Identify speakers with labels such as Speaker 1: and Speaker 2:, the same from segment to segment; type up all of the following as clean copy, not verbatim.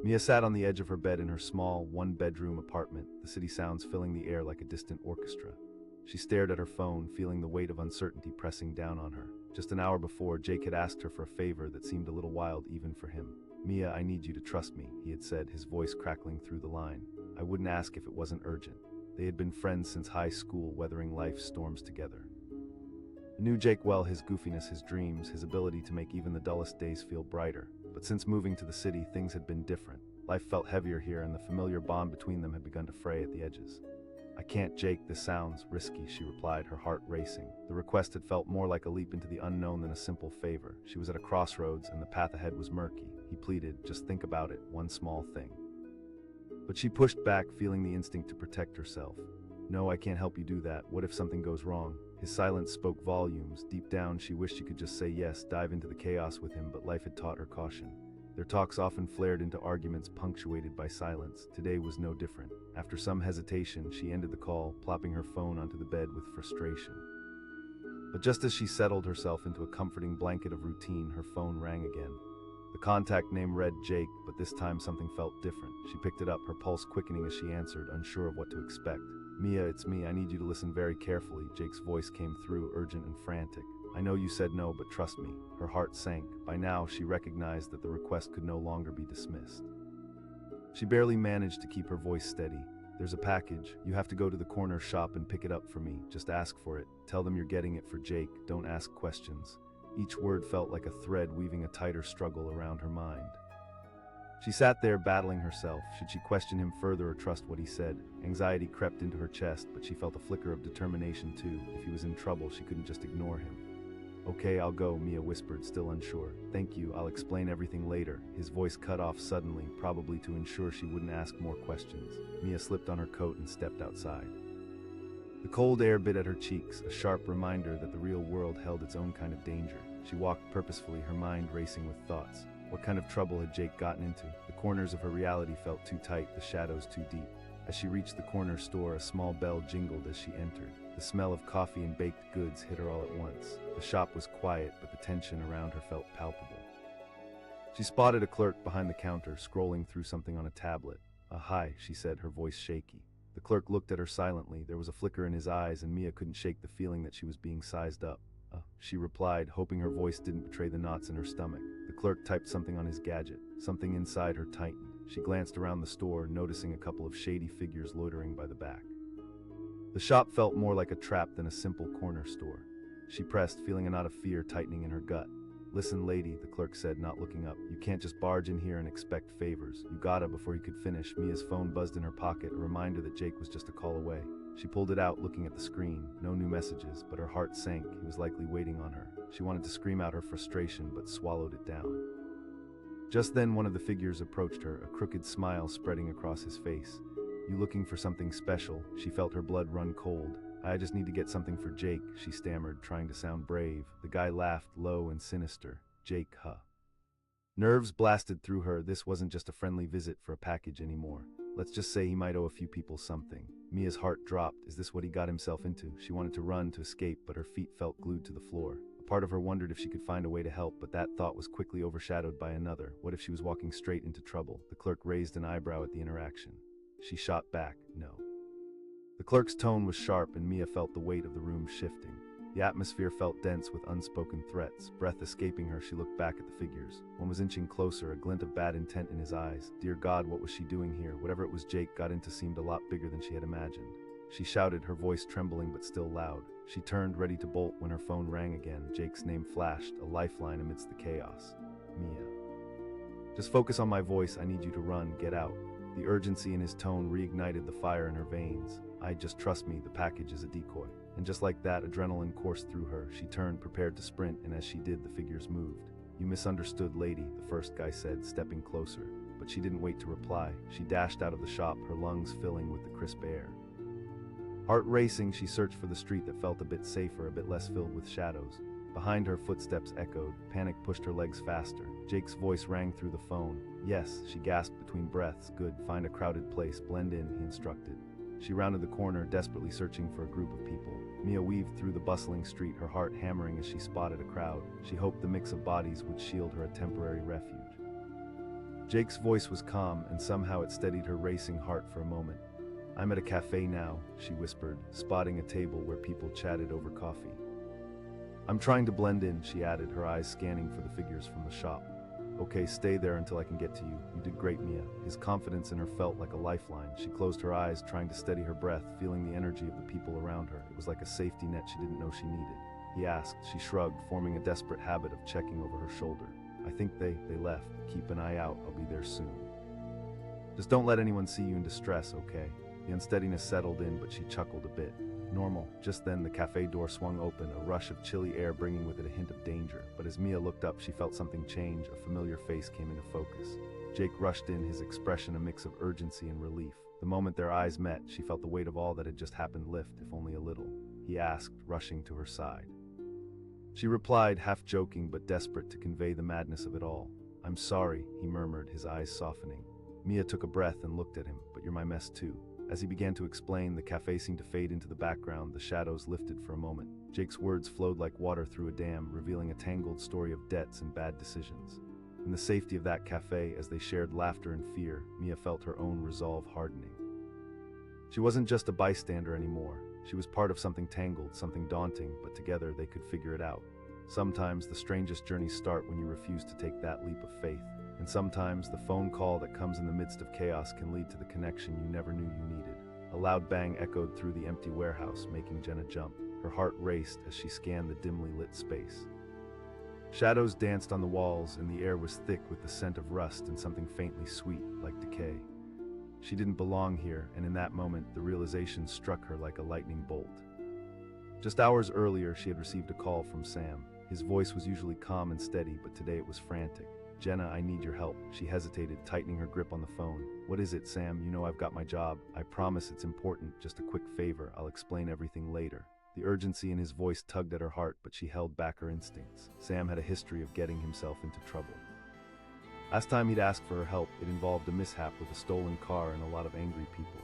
Speaker 1: Mia sat on the edge of her bed in her small, one-bedroom apartment, the city sounds filling the air like a distant orchestra. She stared at her phone, feeling the weight of uncertainty pressing down on her. Just an hour before, Jake had asked her for a favor that seemed a little wild even for him. "Mia, I need you to trust me," he had said, his voice crackling through the line. "I wouldn't ask if it wasn't urgent." They had been friends since high school, weathering life's storms together. He knew Jake well, his goofiness, his dreams, his ability to make even the dullest days feel brighter. But since moving to the city, things had been different. Life felt heavier here, and the familiar bond between them had begun to fray at the edges. "I can't, Jake, this sounds risky," she replied, her heart racing. The request had felt more like a leap into the unknown than a simple favor. She was at a crossroads, and the path ahead was murky. He pleaded, "Just think about it, one small thing." But she pushed back, feeling the instinct to protect herself. "No, I can't help you do that. What if something goes wrong?" His silence spoke volumes. Deep down, she wished she could just say yes, dive into the chaos with him, but life had taught her caution. Their talks often flared into arguments punctuated by silence. Today was no different. After some hesitation, she ended the call, plopping her phone onto the bed with frustration. But just as she settled herself into a comforting blanket of routine, her phone rang again. The contact name read Jake, but this time something felt different. She picked it up, her pulse quickening as she answered, unsure of what to expect. "Mia, it's me. I need you to listen very carefully." Jake's voice came through, urgent and frantic. "I know you said no, but trust me." Her heart sank. By now, she recognized that the request could no longer be dismissed. She barely managed to keep her voice steady. "There's a package. You have to go to the corner shop and pick it up for me. Just ask for it. Tell them you're getting it for Jake. Don't ask questions." Each word felt like a thread weaving a tighter struggle around her mind. She sat there battling herself. Should she question him further or trust what he said? Anxiety crept into her chest, but she felt a flicker of determination too. If he was in trouble, she couldn't just ignore him. "Okay, I'll go," Mia whispered, still unsure. "Thank you, I'll explain everything later." His voice cut off suddenly, probably to ensure she wouldn't ask more questions. Mia slipped on her coat and stepped outside. The cold air bit at her cheeks, a sharp reminder that the real world held its own kind of danger. She walked purposefully, her mind racing with thoughts. What kind of trouble had Jake gotten into? The corners of her reality felt too tight, the shadows too deep. As she reached the corner store, a small bell jingled as she entered. The smell of coffee and baked goods hit her all at once. The shop was quiet, but the tension around her felt palpable. She spotted a clerk behind the counter, scrolling through something on a tablet. "Hi," she said, her voice shaky. The clerk looked at her silently. There was a flicker in his eyes, and Mia couldn't shake the feeling that she was being sized up. She replied, hoping her voice didn't betray the knots in her stomach. The clerk typed something on his gadget. Something inside her tightened. She glanced around the store, noticing a couple of shady figures loitering by the back. The shop felt more like a trap than a simple corner store. She pressed, feeling a knot of fear tightening in her gut. "Listen, lady," the clerk said, not looking up. "You can't just barge in here and expect favors. You gotta." Before he could finish, Mia's phone buzzed in her pocket, a reminder that Jake was just a call away. She pulled it out, looking at the screen. No new messages, but her heart sank. He was likely waiting on her. She wanted to scream out her frustration, but swallowed it down. Just then, one of the figures approached her, a crooked smile spreading across his face. "You looking for something special?" She felt her blood run cold. "I just need to get something for Jake," she stammered, trying to sound brave. The guy laughed, low and sinister. "Jake, huh?" Nerves blasted through her. This wasn't just a friendly visit for a package anymore. Let's just say he might owe a few people something. Mia's heart dropped. Is this what he got himself into? She wanted to run, to escape, but her feet felt glued to the floor. A part of her wondered if she could find a way to help, but that thought was quickly overshadowed by another. What if she was walking straight into trouble? The clerk raised an eyebrow at the interaction. She shot back, "No." The clerk's tone was sharp, and Mia felt the weight of the room shifting. The atmosphere felt dense with unspoken threats. Breath escaping her, she looked back at the figures. One was inching closer, a glint of bad intent in his eyes. Dear God, what was she doing here? Whatever it was Jake got into seemed a lot bigger than she had imagined. She shouted, her voice trembling but still loud. She turned, ready to bolt, when her phone rang again. Jake's name flashed, a lifeline amidst the chaos. "Mia. Just focus on my voice. I need you to run. Get out." The urgency in his tone reignited the fire in her veins. Just trust me, the package is a decoy." And just like that, adrenaline coursed through her. She turned, prepared to sprint, and as she did, the figures moved. "You misunderstood, lady," the first guy said, stepping closer. But she didn't wait to reply. She dashed out of the shop, her lungs filling with the crisp air. Heart racing, she searched for the street that felt a bit safer, a bit less filled with shadows. Behind her, footsteps echoed. Panic pushed her legs faster. Jake's voice rang through the phone. "Yes," she gasped between breaths. "Good, find a crowded place, blend in," he instructed. She rounded the corner, desperately searching for a group of people. Mia weaved through the bustling street, her heart hammering as she spotted a crowd. She hoped the mix of bodies would shield her a temporary refuge. Jake's voice was calm, and somehow it steadied her racing heart for a moment. "I'm at a cafe now," she whispered, spotting a table where people chatted over coffee. "I'm trying to blend in," she added, her eyes scanning for the figures from the shop. "Okay, stay there until I can get to you. You did great, Mia." His confidence in her felt like a lifeline. She closed her eyes, trying to steady her breath, feeling the energy of the people around her. It was like a safety net she didn't know she needed. He asked. She shrugged, forming a desperate habit of checking over her shoulder. "I think they left. Keep an eye out. I'll be there soon. Just don't let anyone see you in distress, okay?" The unsteadiness settled in, but she chuckled a bit. Normal. Just then, the cafe door swung open, a rush of chilly air bringing with it a hint of danger. But as Mia looked up, she felt something change. A familiar face came into focus. Jake rushed in, his expression a mix of urgency and relief. The moment their eyes met, she felt the weight of all that had just happened lift, if only a little. He asked, rushing to her side. She replied, half joking but desperate to convey the madness of it all. "I'm sorry," he murmured, his eyes softening. Mia took a breath and looked at him. "But you're my mess too." As he began to explain, the cafe seemed to fade into the background, the shadows lifted for a moment. Jake's words flowed like water through a dam, revealing a tangled story of debts and bad decisions. In the safety of that cafe, as they shared laughter and fear, Mia felt her own resolve hardening. She wasn't just a bystander anymore. She was part of something tangled, something daunting, but together they could figure it out. Sometimes the strangest journeys start when you refuse to take that leap of faith. And sometimes the phone call that comes in the midst of chaos can lead to the connection you never knew you needed. A loud bang echoed through the empty warehouse, making Jenna jump. Her heart raced as she scanned the dimly lit space. Shadows danced on the walls, and the air was thick with the scent of rust and something faintly sweet, like decay. She didn't belong here, and in that moment, the realization struck her like a lightning bolt. Just hours earlier, she had received a call from Sam. His voice was usually calm and steady, but today it was frantic. "Jenna, I need your help." She hesitated, tightening her grip on the phone. "What is it, Sam? You know I've got my job. I promise it's important. Just a quick favor. I'll explain everything later." The urgency in his voice tugged at her heart, but she held back her instincts. Sam had a history of getting himself into trouble. Last time he'd asked for her help, it involved a mishap with a stolen car and a lot of angry people.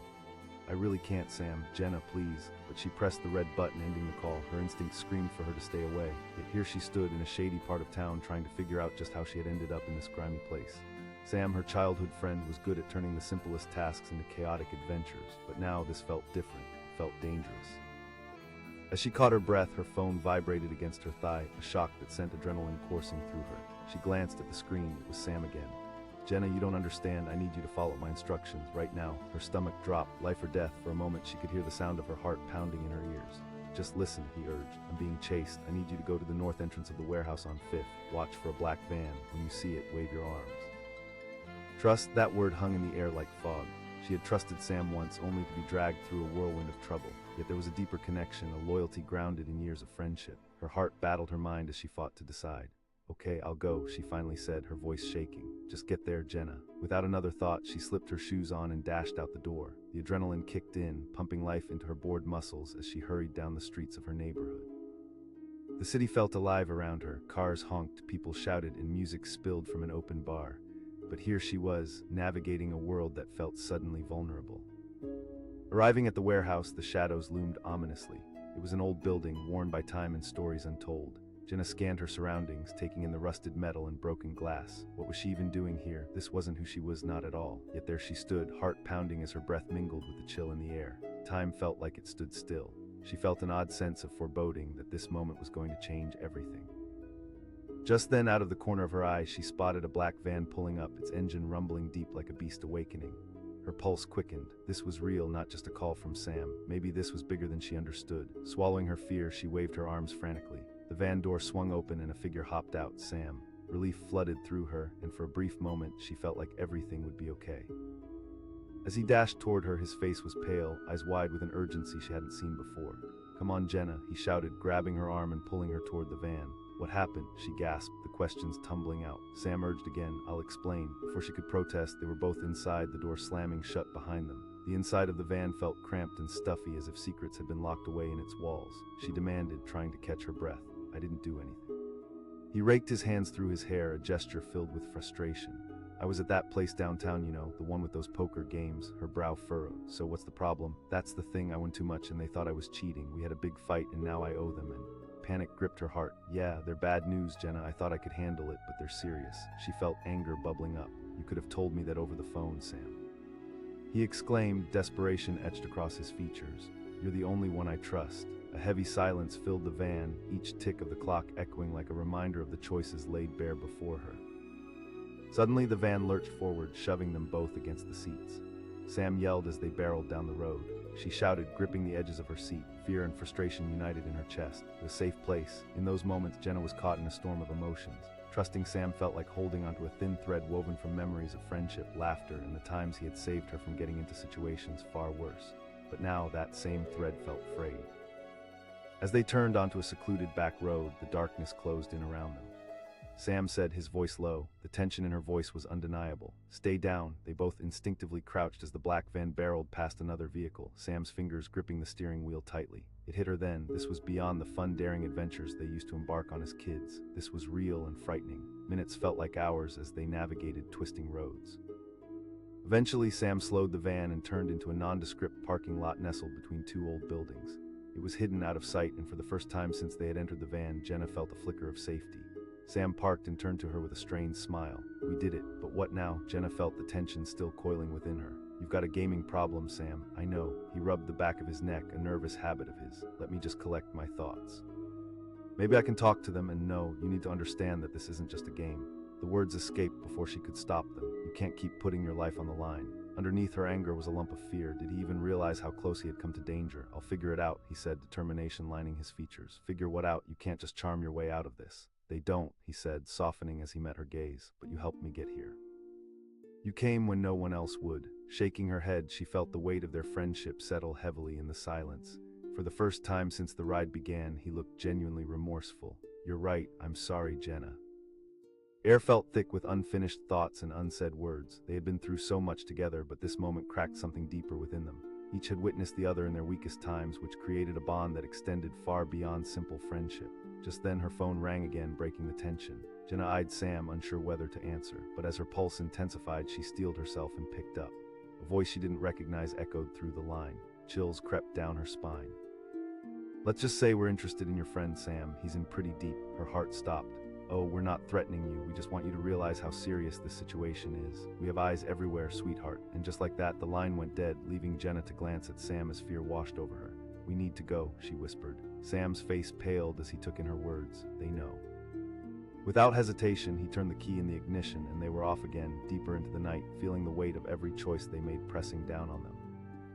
Speaker 1: "I really can't, Sam. Jenna, please." But she pressed the red button, ending the call. Her instinct screamed for her to stay away. Yet here she stood in a shady part of town, trying to figure out just how she had ended up in this grimy place. Sam, her childhood friend, was good at turning the simplest tasks into chaotic adventures, but now this felt different, felt dangerous. As she caught her breath, her phone vibrated against her thigh, a shock that sent adrenaline coursing through her. She glanced at the screen. It was Sam again. "Jenna, you don't understand. I need you to follow my instructions right now." Her stomach dropped, life or death. For a moment, she could hear the sound of her heart pounding in her ears. "Just listen," he urged. "I'm being chased. I need you to go to the north entrance of the warehouse on 5th. Watch for a black van. When you see it, wave your arms." Trust, that word hung in the air like fog. She had trusted Sam once, only to be dragged through a whirlwind of trouble. Yet there was a deeper connection, a loyalty grounded in years of friendship. Her heart battled her mind as she fought to decide. "Okay, I'll go," she finally said, her voice shaking. "Just get there, Jenna." Without another thought, she slipped her shoes on and dashed out the door. The adrenaline kicked in, pumping life into her bored muscles as she hurried down the streets of her neighborhood. The city felt alive around her. Cars honked, people shouted, and music spilled from an open bar. But here she was, navigating a world that felt suddenly vulnerable. Arriving at the warehouse, the shadows loomed ominously. It was an old building, worn by time and stories untold. Jenna scanned her surroundings, taking in the rusted metal and broken glass. What was she even doing here? This wasn't who she was, not at all. Yet there she stood, heart pounding as her breath mingled with the chill in the air. Time felt like it stood still. She felt an odd sense of foreboding that this moment was going to change everything. Just then, out of the corner of her eye, she spotted a black van pulling up, its engine rumbling deep like a beast awakening. Her pulse quickened. This was real, not just a call from Sam. Maybe this was bigger than she understood. Swallowing her fear, she waved her arms frantically. The van door swung open and a figure hopped out, Sam. Relief flooded through her, and for a brief moment, she felt like everything would be okay. As he dashed toward her, his face was pale, eyes wide with an urgency she hadn't seen before. "Come on, Jenna," he shouted, grabbing her arm and pulling her toward the van. "What happened?" she gasped, the questions tumbling out. Sam urged again, "I'll explain." Before she could protest, they were both inside, the door slamming shut behind them. The inside of the van felt cramped and stuffy, as if secrets had been locked away in its walls. She demanded, trying to catch her breath. "I didn't do anything." He raked his hands through his hair, a gesture filled with frustration. "I was at that place downtown, you know, the one with those poker games." Her brow furrowed. "So what's the problem?" "That's the thing, I won too much and they thought I was cheating. We had a big fight and now I owe them." And panic gripped her heart. "Yeah, they're bad news, Jenna. I thought I could handle it, but they're serious." She felt anger bubbling up. You could have told me that over the phone, Sam. He exclaimed, desperation etched across his features. You're the only one I trust. A heavy silence filled the van, each tick of the clock echoing like a reminder of the choices laid bare before her. Suddenly the van lurched forward, shoving them both against the seats. Sam yelled as they barreled down the road. She shouted, gripping the edges of her seat, fear and frustration united in her chest. A safe place. In those moments, Jenna was caught in a storm of emotions. Trusting Sam felt like holding onto a thin thread woven from memories of friendship, laughter, and the times he had saved her from getting into situations far worse. But now that same thread felt frayed. As they turned onto a secluded back road, the darkness closed in around them. Sam said, his voice low. The tension in her voice was undeniable. Stay down. They both instinctively crouched as the black van barreled past another vehicle, Sam's fingers gripping the steering wheel tightly. It hit her then. This was beyond the fun, daring adventures they used to embark on as kids. This was real and frightening. Minutes felt like hours as they navigated twisting roads. Eventually, Sam slowed the van and turned into a nondescript parking lot nestled between two old buildings. It was hidden out of sight, and for the first time since they had entered the van, Jenna felt a flicker of safety. Sam parked and turned to her with a strained smile. We did it, but what now? Jenna felt the tension still coiling within her. You've got a gaming problem, Sam. I know. He rubbed the back of his neck, a nervous habit of his. Let me just collect my thoughts. Maybe I can talk to them, and no, you need to understand that this isn't just a game. The words escaped before she could stop them. You can't keep putting your life on the line. Underneath her anger was a lump of fear. Did he even realize how close he had come to danger? I'll figure it out, he said, determination lining his features. Figure what out? You can't just charm your way out of this. They don't, he said, softening as he met her gaze, but you helped me get here. You came when no one else would. Shaking her head, she felt the weight of their friendship settle heavily in the silence. For the first time since the ride began, he looked genuinely remorseful. You're right, I'm sorry, Jenna. Air felt thick with unfinished thoughts and unsaid words. They had been through so much together, but this moment cracked something deeper within them. Each had witnessed the other in their weakest times, which created a bond that extended far beyond simple friendship. Just then her phone rang again, breaking the tension. Jenna eyed Sam, unsure whether to answer, but as her pulse intensified, she steeled herself and picked up. A voice she didn't recognize echoed through the line. Chills crept down her spine. Let's just say we're interested in your friend Sam. He's in pretty deep. Her heart stopped. Oh, we're not threatening you. We just want you to realize how serious this situation is. We have eyes everywhere, sweetheart. And just like that, the line went dead, leaving Jenna to glance at Sam as fear washed over her. We need to go, she whispered. Sam's face paled as he took in her words. They know. Without hesitation, he turned the key in the ignition, and they were off again, deeper into the night, feeling the weight of every choice they made pressing down on them.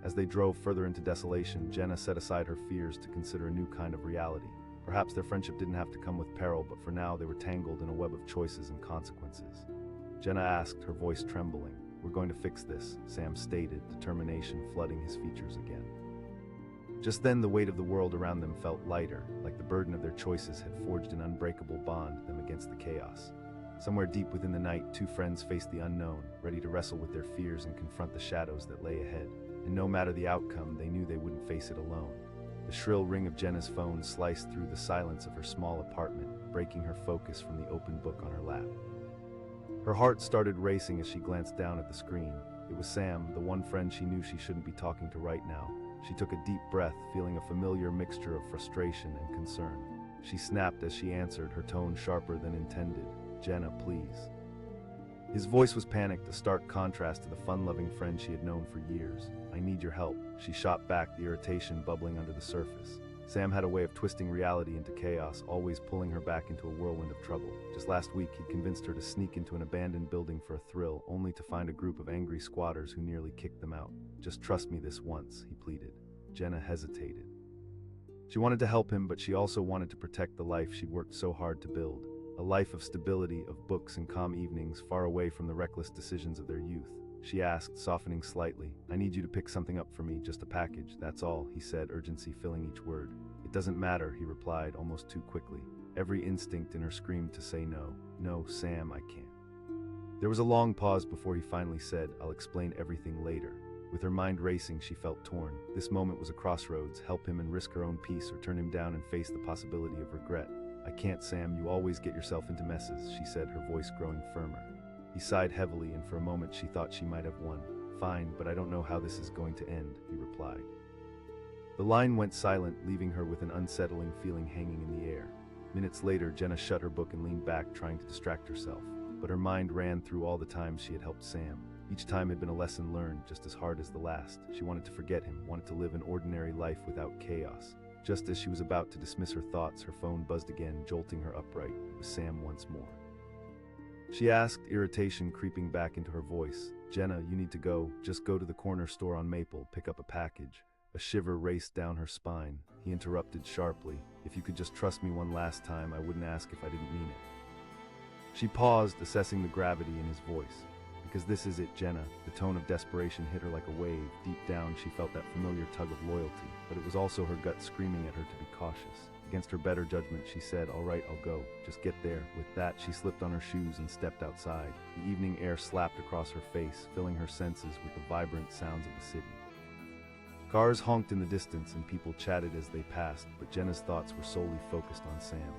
Speaker 1: As they drove further into desolation, Jenna set aside her fears to consider a new kind of reality. Perhaps their friendship didn't have to come with peril, but for now they were tangled in a web of choices and consequences. Jenna asked, her voice trembling. We're going to fix this, Sam stated, determination flooding his features again. Just then the weight of the world around them felt lighter, like the burden of their choices had forged an unbreakable bond them against the chaos. Somewhere deep within the night, two friends faced the unknown, ready to wrestle with their fears and confront the shadows that lay ahead. And no matter the outcome, they knew they wouldn't face it alone. The shrill ring of Jenna's phone sliced through the silence of her small apartment, breaking her focus from the open book on her lap. Her heart started racing as she glanced down at the screen. It was Sam, the one friend she knew she shouldn't be talking to right now. She took a deep breath, feeling a familiar mixture of frustration and concern. She snapped as she answered, her tone sharper than intended. Jenna, please. His voice was panicked, a stark contrast to the fun-loving friend she had known for years. I need your help. She shot back, the irritation bubbling under the surface. Sam had a way of twisting reality into chaos, always pulling her back into a whirlwind of trouble. Just last week, he'd convinced her to sneak into an abandoned building for a thrill, only to find a group of angry squatters who nearly kicked them out. Just trust me this once, he pleaded. Jenna hesitated. She wanted to help him, but she also wanted to protect the life she'd worked so hard to build. A life of stability, of books and calm evenings, far away from the reckless decisions of their youth. She asked, softening slightly, I need you to pick something up for me, just a package, that's all, he said, urgency filling each word. It doesn't matter, he replied, almost too quickly. Every instinct in her screamed to say no. No, Sam, I can't. There was a long pause before he finally said, I'll explain everything later. With her mind racing, she felt torn. This moment was a crossroads, help him and risk her own peace, or turn him down and face the possibility of regret. I can't, Sam, you always get yourself into messes, she said, her voice growing firmer. He sighed heavily, and for a moment she thought she might have won. Fine, but I don't know how this is going to end, he replied. The line went silent, leaving her with an unsettling feeling hanging in the air. Minutes later, Jenna shut her book and leaned back, trying to distract herself. but her mind ran through all the times she had helped Sam. Each time had been a lesson learned just as hard as the last. She wanted to forget him, wanted to live an ordinary life without chaos. Just as she was about to dismiss her thoughts, her phone buzzed again, jolting her upright. It was Sam once more. She asked, irritation creeping back into her voice. "Jenna, you need to go. Just go to the corner store on Maple, pick up a package." A shiver raced down her spine. He interrupted sharply. "If you could just trust me one last time, I wouldn't ask if I didn't mean it." She paused, assessing the gravity in his voice. "Because this is it, Jenna." The tone of desperation hit her like a wave. Deep down, she felt that familiar tug of loyalty, but it was also her gut screaming at her to be cautious. Against her better judgment, she said, "All right, I'll go. Just get there." With that, she slipped on her shoes and stepped outside. The evening air slapped across her face, filling her senses with the vibrant sounds of the city. Cars honked in the distance and people chatted as they passed, but Jenna's thoughts were solely focused on Sam.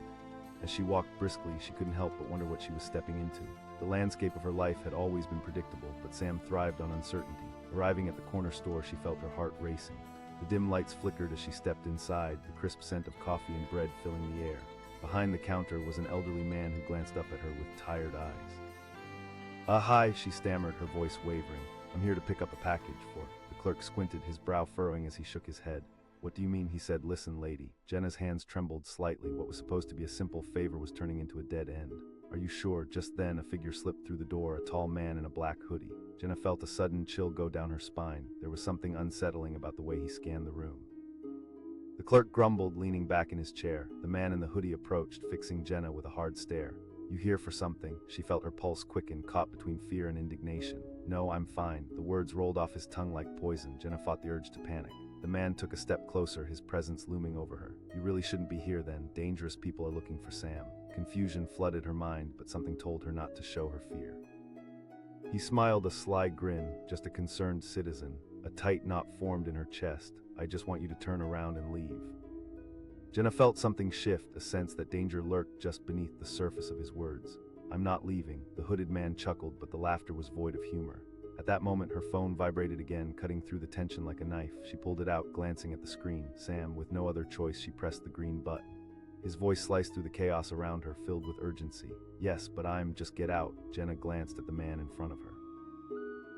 Speaker 1: As she walked briskly, she couldn't help but wonder what she was stepping into. The landscape of her life had always been predictable, but Sam thrived on uncertainty. Arriving at the corner store, she felt her heart racing. The dim lights flickered as she stepped inside, the crisp scent of coffee and bread filling the air. Behind the counter was an elderly man who glanced up at her with tired eyes. Hi," she stammered, her voice wavering. "I'm here to pick up a package for..." The clerk squinted, his brow furrowing as he shook his head. "What do you mean?" he said. "Listen, lady." Jenna's hands trembled slightly. What was supposed to be a simple favor was turning into a dead end. "Are you sure?" Just then, a figure slipped through the door, a tall man in a black hoodie. Jenna felt a sudden chill go down her spine. There was something unsettling about the way he scanned the room. The clerk grumbled, leaning back in his chair. The man in the hoodie approached, fixing Jenna with a hard stare. "You here for something?" She felt her pulse quicken, caught between fear and indignation. "No, I'm fine." The words rolled off his tongue like poison. Jenna fought the urge to panic. The man took a step closer, his presence looming over her. "You really shouldn't be here then. Dangerous people are looking for Sam." Confusion flooded her mind, but something told her not to show her fear. He smiled a sly grin, just a concerned citizen. A tight knot formed in her chest. "I just want you to turn around and leave." Jenna felt something shift, a sense that danger lurked just beneath the surface of his words. "I'm not leaving." The hooded man chuckled, but the laughter was void of humor. At that moment, her phone vibrated again, cutting through the tension like a knife. She pulled it out, glancing at the screen. Sam, with no other choice, she pressed the green button. His voice sliced through the chaos around her, filled with urgency. "Yes, but just get out." Jenna glanced at the man in front of her.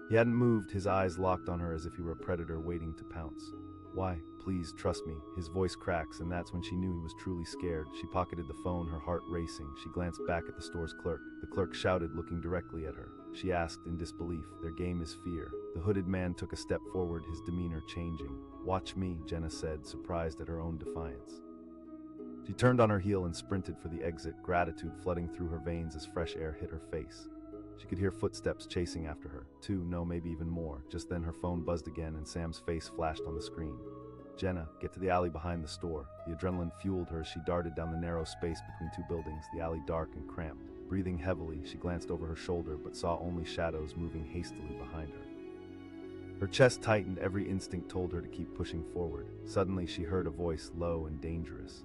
Speaker 1: He hadn't moved, his eyes locked on her as if he were a predator waiting to pounce. "Why? Please, trust me." His voice cracks, and that's when she knew he was truly scared. She pocketed the phone, her heart racing. She glanced back at the store's clerk. The clerk shouted, looking directly at her. She asked in disbelief. "Their game is fear." The hooded man took a step forward, his demeanor changing. "Watch me," Jenna said, surprised at her own defiance. She turned on her heel and sprinted for the exit, gratitude flooding through her veins as fresh air hit her face. She could hear footsteps chasing after her. Two, no, maybe even more. Just then her phone buzzed again and Sam's face flashed on the screen. "Jenna, get to the alley behind the store." The adrenaline fueled her as she darted down the narrow space between two buildings, the alley dark and cramped. Breathing heavily, she glanced over her shoulder but saw only shadows moving hastily behind her. Her chest tightened, every instinct told her to keep pushing forward. Suddenly she heard a voice, low and dangerous.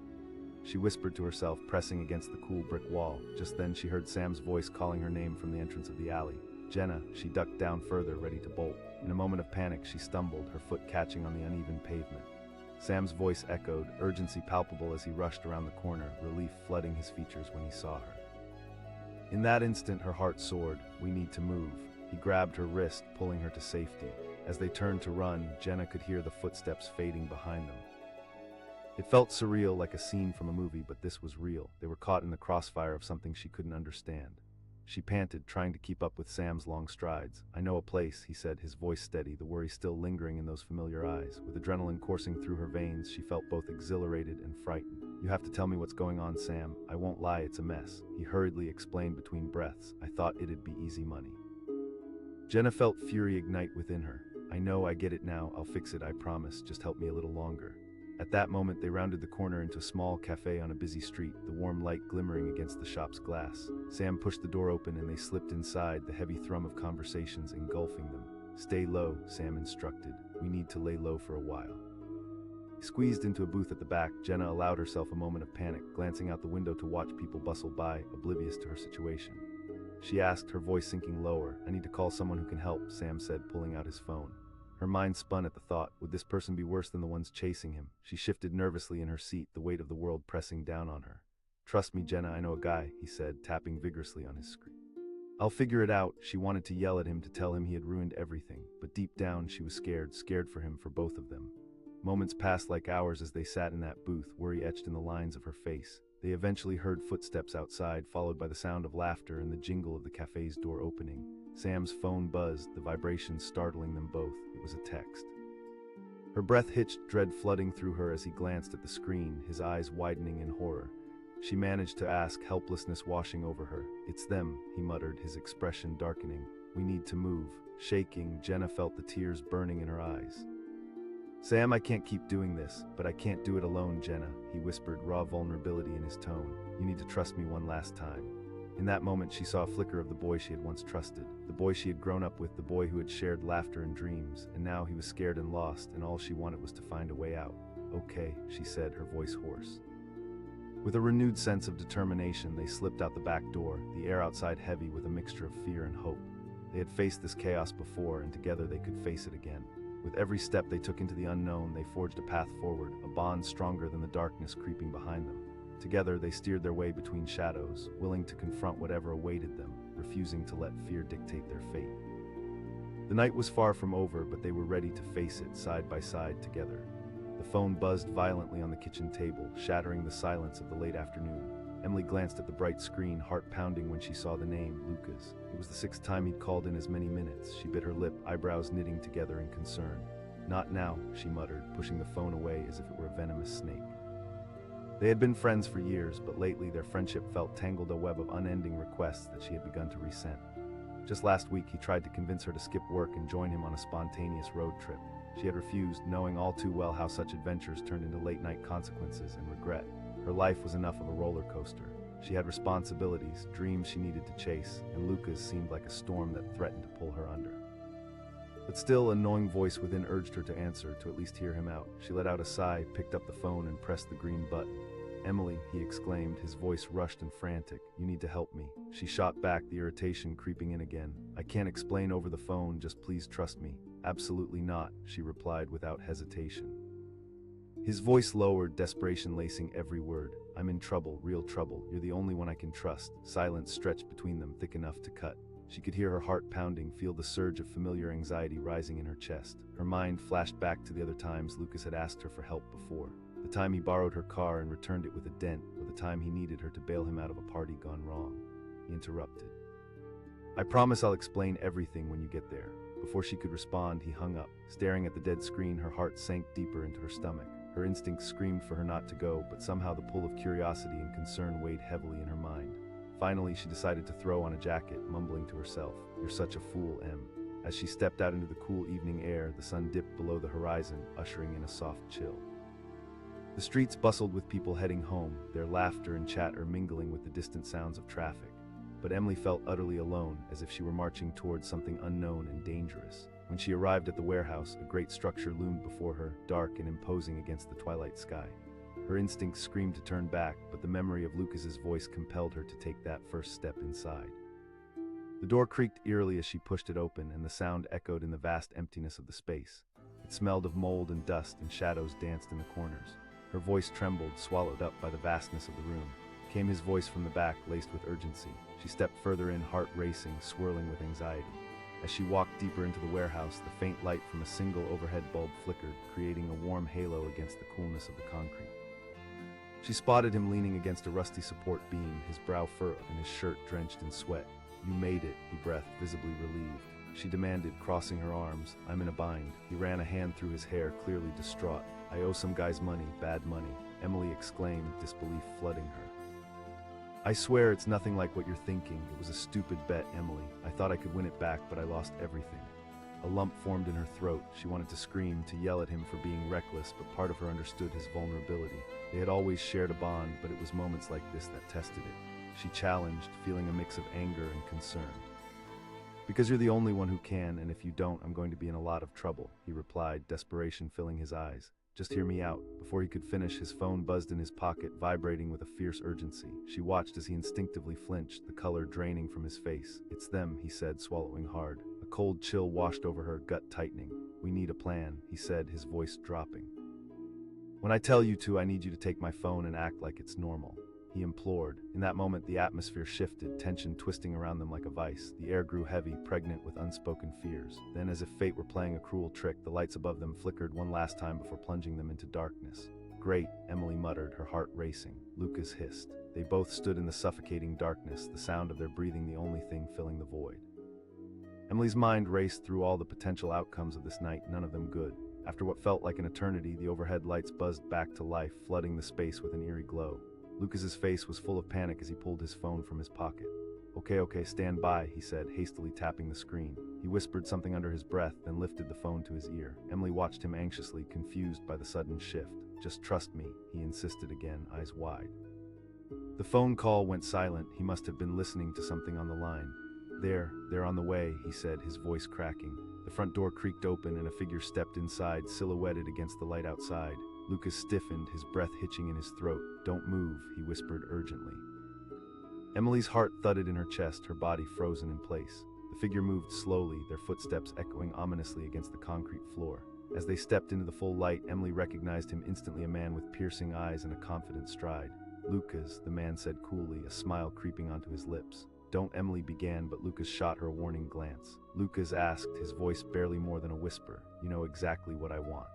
Speaker 1: She whispered to herself, pressing against the cool brick wall. Just then she heard Sam's voice calling her name from the entrance of the alley. "Jenna." She ducked down further, ready to bolt. In a moment of panic, she stumbled, her foot catching on the uneven pavement. Sam's voice echoed, urgency palpable as he rushed around the corner, relief flooding his features when he saw her. In that instant, her heart soared. "We need to move." He grabbed her wrist, pulling her to safety. As they turned to run, Jenna could hear the footsteps fading behind them. It felt surreal, like a scene from a movie, but this was real. They were caught in the crossfire of something she couldn't understand. She panted, trying to keep up with Sam's long strides. "I know a place," he said, his voice steady, the worry still lingering in those familiar eyes. With adrenaline coursing through her veins, she felt both exhilarated and frightened. "You have to tell me what's going on, Sam. I won't lie, it's a mess." He hurriedly explained between breaths. "I thought it'd be easy money." Jenna felt fury ignite within her. "I know, I get it now. I'll fix it, I promise. Just help me a little longer." At that moment, they rounded the corner into a small cafe on a busy street, the warm light glimmering against the shop's glass. Sam pushed the door open and they slipped inside, the heavy thrum of conversations engulfing them. "Stay low," Sam instructed. "We need to lay low for a while." Squeezed into a booth at the back, Jenna allowed herself a moment of panic, glancing out the window to watch people bustle by, oblivious to her situation. She asked, her voice sinking lower. "I need to call someone who can help," Sam said, pulling out his phone. Her mind spun at the thought, would this person be worse than the ones chasing him? She shifted nervously in her seat, the weight of the world pressing down on her. "Trust me, Jenna, I know a guy," he said, tapping vigorously on his screen. I'll figure it out. She wanted to yell at him to tell him he had ruined everything, but deep down she was scared for him, for both of them. Moments passed like hours as they sat in that booth, worry etched in the lines of her face. They eventually heard footsteps outside, followed by the sound of laughter and the jingle of the cafe's door opening. Sam's phone buzzed, the vibrations startling them both. It was a text. Her breath hitched, dread flooding through her as he glanced at the screen, his eyes widening in horror. She managed to ask, helplessness washing over her. "It's them," he muttered, his expression darkening. "We need to move." Shaking, Jenna felt the tears burning in her eyes. "Sam, I can't keep doing this, but I can't do it alone, Jenna," he whispered, raw vulnerability in his tone. "You need to trust me one last time." In that moment, she saw a flicker of the boy she had once trusted, the boy she had grown up with, the boy who had shared laughter and dreams, and now he was scared and lost, and all she wanted was to find a way out. "Okay," she said, her voice hoarse. With a renewed sense of determination, they slipped out the back door, the air outside heavy with a mixture of fear and hope. They had faced this chaos before, and together they could face it again. With every step they took into the unknown, they forged a path forward, a bond stronger than the darkness creeping behind them. Together, they steered their way between shadows, willing to confront whatever awaited them, refusing to let fear dictate their fate. The night was far from over, but they were ready to face it, side by side together. The phone buzzed violently on the kitchen table, shattering the silence of the late afternoon. Emily glanced at the bright screen, heart pounding when she saw the name, Lucas. It was the 6th time he'd called in as many minutes. She bit her lip, eyebrows knitting together in concern. "Not now," she muttered, pushing the phone away as if it were a venomous snake. They had been friends for years, but lately their friendship felt tangled a web of unending requests that she had begun to resent. Just last week he tried to convince her to skip work and join him on a spontaneous road trip. She had refused, knowing all too well how such adventures turned into late-night consequences and regret. Her life was enough of a roller coaster. She had responsibilities, dreams she needed to chase, and Lucas seemed like a storm that threatened to pull her under. But still, a gnawing voice within urged her to answer, to at least hear him out. She let out a sigh, picked up the phone, and pressed the green button. "Emily," he exclaimed, his voice rushed and frantic. "You need to help me." She shot back, the irritation creeping in again. "I can't explain over the phone, just please trust me." "Absolutely not," she replied without hesitation. His voice lowered, desperation lacing every word. "I'm in trouble, real trouble. You're the only one I can trust." Silence stretched between them, thick enough to cut. She could hear her heart pounding, feel the surge of familiar anxiety rising in her chest. Her mind flashed back to the other times Lucas had asked her for help before. The time he borrowed her car and returned it with a dent, or the time he needed her to bail him out of a party gone wrong. He interrupted. "I promise I'll explain everything when you get there." Before she could respond, he hung up. Staring at the dead screen, her heart sank deeper into her stomach. Her instincts screamed for her not to go, but somehow the pull of curiosity and concern weighed heavily in her mind. Finally, she decided to throw on a jacket, mumbling to herself, "You're such a fool, Em." As she stepped out into the cool evening air, the sun dipped below the horizon, ushering in a soft chill. The streets bustled with people heading home, their laughter and chatter mingling with the distant sounds of traffic. But Emily felt utterly alone, as if she were marching towards something unknown and dangerous. When she arrived at the warehouse, a great structure loomed before her, dark and imposing against the twilight sky. Her instincts screamed to turn back, but the memory of Lucas's voice compelled her to take that first step inside. The door creaked eerily as she pushed it open, and the sound echoed in the vast emptiness of the space. It smelled of mold and dust, and shadows danced in the corners. Her voice trembled, swallowed up by the vastness of the room. Came his voice from the back, laced with urgency. She stepped further in, heart racing, swirling with anxiety. As she walked deeper into the warehouse, the faint light from a single overhead bulb flickered, creating a warm halo against the coolness of the concrete. She spotted him leaning against a rusty support beam, his brow furrowed and his shirt drenched in sweat. "You made it," he breathed, visibly relieved. She demanded, crossing her arms. "I'm in a bind." He ran a hand through his hair, clearly distraught. "I owe some guys money, bad money," Emily exclaimed, disbelief flooding her. "I swear it's nothing like what you're thinking. It was a stupid bet, Emily. I thought I could win it back, but I lost everything." A lump formed in her throat. She wanted to scream, to yell at him for being reckless, but part of her understood his vulnerability. They had always shared a bond, but it was moments like this that tested it. She challenged, feeling a mix of anger and concern. "Because you're the only one who can, and if you don't, I'm going to be in a lot of trouble," he replied, desperation filling his eyes. "Just hear me out." Before he could finish, his phone buzzed in his pocket, vibrating with a fierce urgency. She watched as he instinctively flinched, the color draining from his face. "It's them," he said, swallowing hard. A cold chill washed over her, gut tightening. "We need a plan," he said, his voice dropping. "When I tell you to, I need you to take my phone and act like it's normal." he implored. In that moment, the atmosphere shifted, tension twisting around them like a vice. The air grew heavy, pregnant with unspoken fears. Then, as if fate were playing a cruel trick, the lights above them flickered one last time before plunging them into darkness. "Great," Emily muttered, her heart racing. Lucas hissed. They both stood in the suffocating darkness, the sound of their breathing the only thing filling the void. Emily's mind raced through all the potential outcomes of this night, none of them good. After what felt like an eternity, the overhead lights buzzed back to life, flooding the space with an eerie glow. Lucas's face was full of panic as he pulled his phone from his pocket. Okay, stand by," he said, hastily tapping the screen. He whispered something under his breath, then lifted the phone to his ear. Emily watched him anxiously, confused by the sudden shift. "Just trust me," he insisted again, eyes wide. The phone call went silent. He must have been listening to something on the line. They're on the way," he said, his voice cracking. The front door creaked open and a figure stepped inside, silhouetted against the light outside. Lucas stiffened, his breath hitching in his throat. "Don't move," he whispered urgently. Emily's heart thudded in her chest, her body frozen in place. The figure moved slowly, their footsteps echoing ominously against the concrete floor. As they stepped into the full light, Emily recognized him instantly, a man with piercing eyes and a confident stride. "Lucas," the man said coolly, a smile creeping onto his lips. "Don't," Emily began, but Lucas shot her a warning glance. Lucas asked, his voice barely more than a whisper, "You know exactly what I want."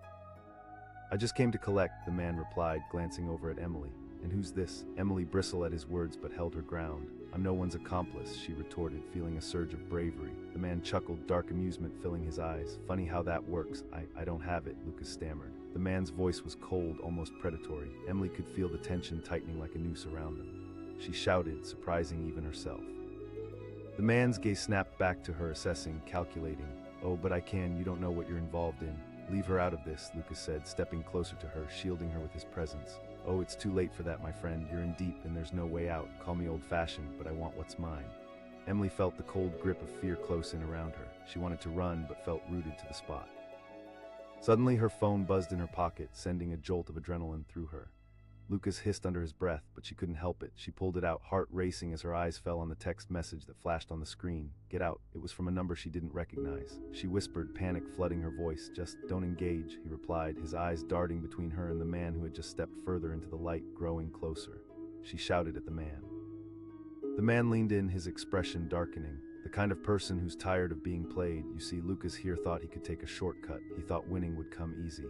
Speaker 1: "I just came to collect," the man replied, glancing over at Emily. "And who's this?" Emily bristled at his words but held her ground. "I'm no one's accomplice," she retorted, feeling a surge of bravery. The man chuckled, dark amusement filling his eyes. "Funny how that works. I don't have it," Lucas stammered. The man's voice was cold, almost predatory. Emily could feel the tension tightening like a noose around them. She shouted, surprising even herself. The man's gaze snapped back to her, assessing, calculating. "Oh, but I can. You don't know what you're involved in." "Leave her out of this," Lucas said, stepping closer to her, shielding her with his presence. "Oh, it's too late for that, my friend. You're in deep and there's no way out. Call me old-fashioned, but I want what's mine." Emily felt the cold grip of fear close in around her. She wanted to run, but felt rooted to the spot. Suddenly, her phone buzzed in her pocket, sending a jolt of adrenaline through her. Lucas hissed under his breath, but she couldn't help it. She pulled it out, heart racing as her eyes fell on the text message that flashed on the screen. "Get out." It was from a number she didn't recognize. She whispered, panic flooding her voice. "Just don't engage," he replied, his eyes darting between her and the man who had just stepped further into the light, growing closer. She shouted at the man. The man leaned in, his expression darkening. The kind of person who's tired of being played. You see, Lucas here thought he could take a shortcut. He thought winning would come easy.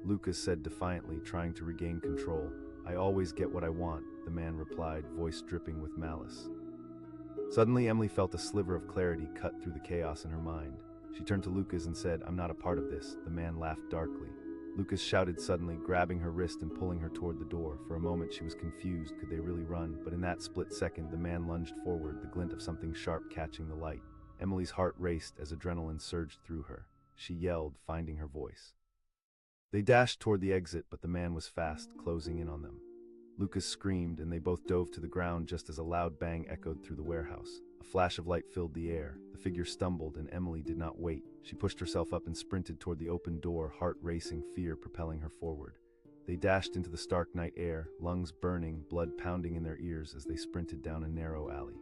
Speaker 1: Lucas said defiantly, trying to regain control. "I always get what I want," the man replied, voice dripping with malice. Suddenly, Emily felt a sliver of clarity cut through the chaos in her mind. She turned to Lucas and said, "I'm not a part of this." The man laughed darkly. Lucas shouted suddenly, grabbing her wrist and pulling her toward the door. For a moment she was confused. Could they really run? But in that split second, the man lunged forward, the glint of something sharp catching the light. Emily's heart raced as adrenaline surged through her. She yelled, finding her voice. They dashed toward the exit, but the man was fast, closing in on them. Lucas screamed, and they both dove to the ground just as a loud bang echoed through the warehouse. A flash of light filled the air. The figure stumbled, and Emily did not wait. She pushed herself up and sprinted toward the open door, heart racing, fear propelling her forward. They dashed into the stark night air, lungs burning, blood pounding in their ears as they sprinted down a narrow alley.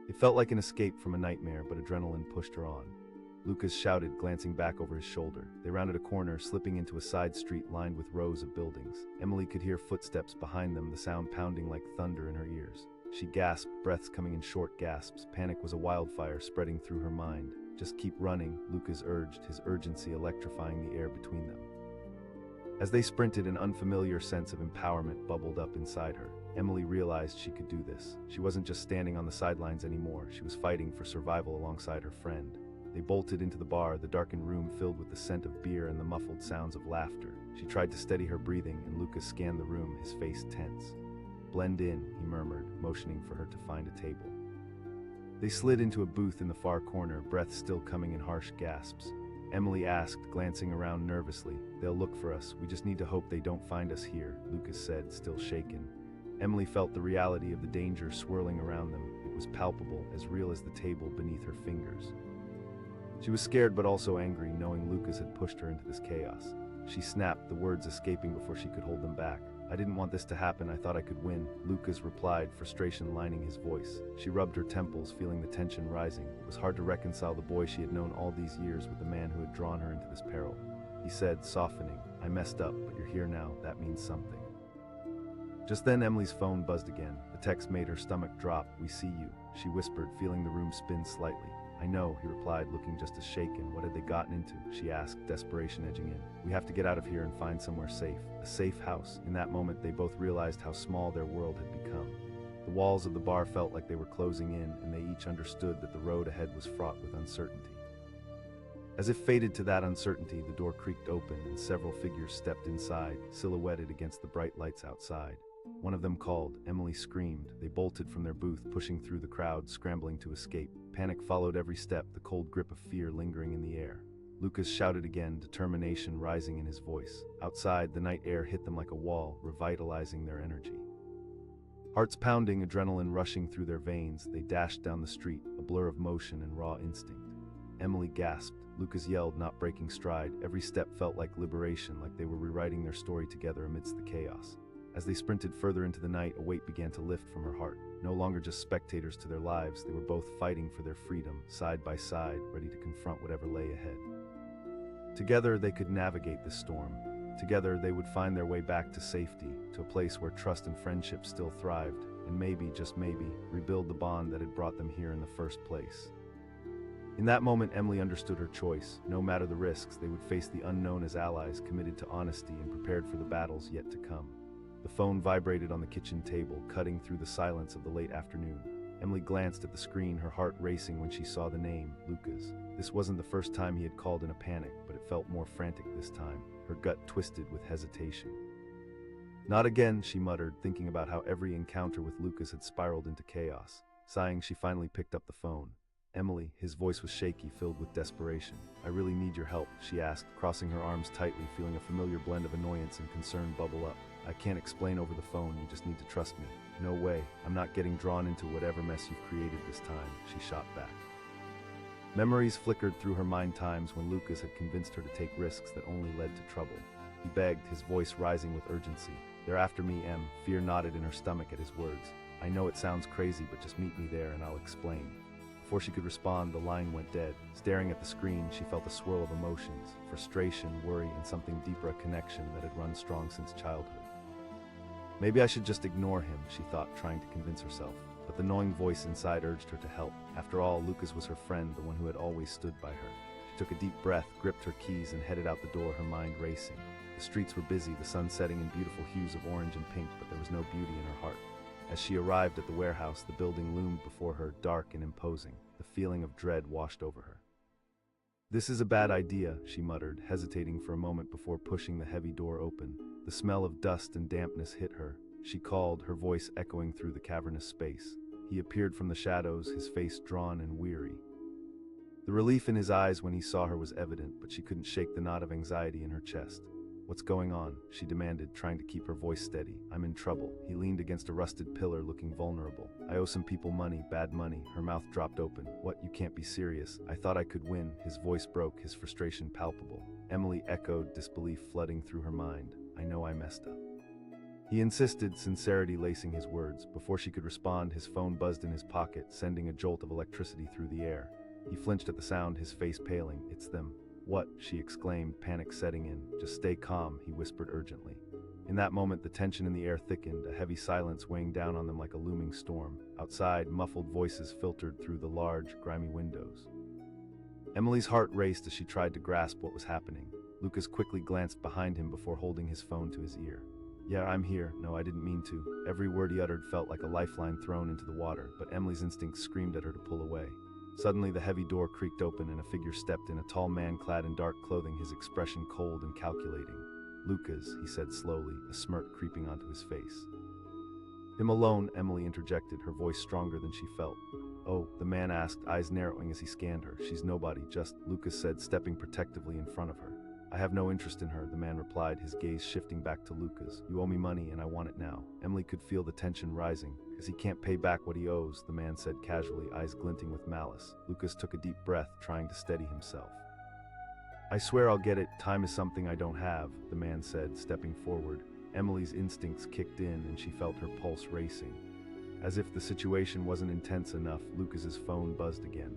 Speaker 1: It felt like an escape from a nightmare, but adrenaline pushed her on. Lucas shouted, glancing back over his shoulder. They rounded a corner, slipping into a side street lined with rows of buildings. Emily could hear footsteps behind them, the sound pounding like thunder in her ears. She gasped, breaths coming in short gasps. Panic was a wildfire spreading through her mind. "Just keep running," Lucas urged, his urgency electrifying the air between them. As they sprinted, an unfamiliar sense of empowerment bubbled up inside her. Emily realized she could do this. She wasn't just standing on the sidelines anymore. She was fighting for survival alongside her friend. They bolted into the bar, the darkened room filled with the scent of beer and the muffled sounds of laughter. She tried to steady her breathing, and Lucas scanned the room, his face tense. "Blend in," he murmured, motioning for her to find a table. They slid into a booth in the far corner, breath still coming in harsh gasps. Emily asked, glancing around nervously. "They'll look for us. We just need to hope they don't find us here," Lucas said, still shaken. Emily felt the reality of the danger swirling around them. It was palpable, as real as the table beneath her fingers. She was scared but also angry, knowing Lucas had pushed her into this chaos. She snapped, the words escaping before she could hold them back. "I didn't want this to happen. I thought I could win," Lucas replied, frustration lining his voice. She rubbed her temples, feeling the tension rising. It was hard to reconcile the boy she had known all these years with the man who had drawn her into this peril. He said, softening, "I messed up, but you're here now. That means something." Just then Emily's phone buzzed again. The text made her stomach drop. "We see you," she whispered, feeling the room spin slightly. "I know," he replied, looking just as shaken. "What had they gotten into?" she asked, desperation edging in. "We have to get out of here and find somewhere safe. A safe house." In that moment, they both realized how small their world had become. The walls of the bar felt like they were closing in, and they each understood that the road ahead was fraught with uncertainty. As if fated to that uncertainty, the door creaked open and several figures stepped inside, silhouetted against the bright lights outside. One of them called. Emily screamed. They bolted from their booth, pushing through the crowd, scrambling to escape. Panic followed every step, the cold grip of fear lingering in the air. Lucas shouted again, determination rising in his voice. Outside, the night air hit them like a wall, revitalizing their energy. Hearts pounding, adrenaline rushing through their veins, they dashed down the street, a blur of motion and raw instinct. Emily gasped. Lucas yelled, not breaking stride. Every step felt like liberation, like they were rewriting their story together amidst the chaos. As they sprinted further into the night, a weight began to lift from her heart. No longer just spectators to their lives, they were both fighting for their freedom, side by side, ready to confront whatever lay ahead. Together, they could navigate this storm. Together, they would find their way back to safety, to a place where trust and friendship still thrived, and maybe, just maybe, rebuild the bond that had brought them here in the first place. In that moment, Emily understood her choice. No matter the risks, they would face the unknown as allies, committed to honesty and prepared for the battles yet to come. The phone vibrated on the kitchen table, cutting through the silence of the late afternoon. Emily glanced at the screen, her heart racing when she saw the name, Lucas. This wasn't the first time he had called in a panic, but it felt more frantic this time, her gut twisted with hesitation. "Not again," she muttered, thinking about how every encounter with Lucas had spiraled into chaos. Sighing, she finally picked up the phone. "Emily," his voice was shaky, filled with desperation. "I really need your help," she asked, crossing her arms tightly, feeling a familiar blend of annoyance and concern bubble up. "I can't explain over the phone, you just need to trust me." "No way, I'm not getting drawn into whatever mess you've created this time," she shot back. Memories flickered through her mind, times when Lucas had convinced her to take risks that only led to trouble. He begged, his voice rising with urgency. "They're after me, Em." Fear knotted in her stomach at his words. "I know it sounds crazy, but just meet me there and I'll explain." Before she could respond, the line went dead. Staring at the screen, she felt a swirl of emotions, frustration, worry, and something deeper, a connection that had run strong since childhood. Maybe I should just ignore him, she thought, trying to convince herself. But the gnawing voice inside urged her to help. After all, Lucas was her friend, the one who had always stood by her. She took a deep breath, gripped her keys, and headed out the door, her mind racing. The streets were busy, the sun setting in beautiful hues of orange and pink, but there was no beauty in her heart. As she arrived at the warehouse, the building loomed before her, dark and imposing. The feeling of dread washed over her. "This is a bad idea," she muttered, hesitating for a moment before pushing the heavy door open. The smell of dust and dampness hit her. She called, her voice echoing through the cavernous space. He appeared from the shadows, his face drawn and weary. The relief in his eyes when he saw her was evident, but she couldn't shake the knot of anxiety in her chest. "What's going on?" she demanded, trying to keep her voice steady. "I'm in trouble." He leaned against a rusted pillar, looking vulnerable. "I owe some people money, bad money." Her mouth dropped open. "What? You can't be serious." "I thought I could win." His voice broke, his frustration palpable. Emily echoed, disbelief flooding through her mind. "I know I messed up." He insisted, sincerity lacing his words. Before she could respond, his phone buzzed in his pocket, sending a jolt of electricity through the air. He flinched at the sound, his face paling. "It's them." "What?" she exclaimed, panic setting in. "Just stay calm," he whispered urgently. In that moment, the tension in the air thickened, a heavy silence weighing down on them like a looming storm. Outside, muffled voices filtered through the large, grimy windows. Emily's heart raced as she tried to grasp what was happening. Lucas quickly glanced behind him before holding his phone to his ear. "Yeah, I'm here. No, I didn't mean to." Every word he uttered felt like a lifeline thrown into the water, but Emily's instincts screamed at her to pull away. Suddenly, the heavy door creaked open and a figure stepped in, a tall man clad in dark clothing, his expression cold and calculating. "Lucas," he said slowly, a smirk creeping onto his face. "Him alone," Emily interjected, her voice stronger than she felt. "Oh," the man asked, eyes narrowing as he scanned her. "She's nobody, just," Lucas said, stepping protectively in front of her. "I have no interest in her," the man replied, his gaze shifting back to Lucas. "You owe me money and I want it now." Emily could feel the tension rising. "Because he can't pay back what he owes," the man said casually, eyes glinting with malice. Lucas took a deep breath, trying to steady himself. "I swear I'll get it. Time is something I don't have," the man said, stepping forward. Emily's instincts kicked in and she felt her pulse racing. As if the situation wasn't intense enough, Lucas's phone buzzed again.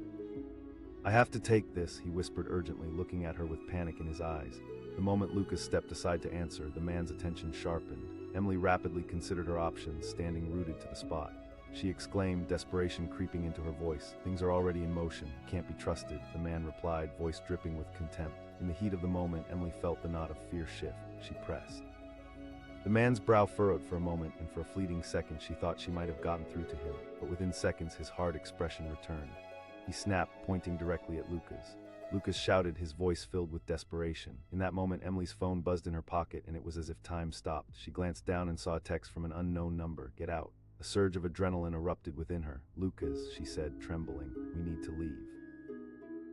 Speaker 1: "I have to take this," he whispered urgently, looking at her with panic in his eyes. The moment Lucas stepped aside to answer, the man's attention sharpened. Emily rapidly considered her options, standing rooted to the spot. She exclaimed, desperation creeping into her voice. "Things are already in motion. Can't be trusted," the man replied, voice dripping with contempt. In the heat of the moment, Emily felt the knot of fear shift. She pressed. The man's brow furrowed for a moment, and for a fleeting second she thought she might have gotten through to him, but within seconds his hard expression returned. He snapped, pointing directly at Lucas. Lucas shouted, his voice filled with desperation. In that moment, Emily's phone buzzed in her pocket, and it was as if time stopped. She glanced down and saw a text from an unknown number. "Get out." A surge of adrenaline erupted within her. "Lucas," she said, trembling, "we need to leave."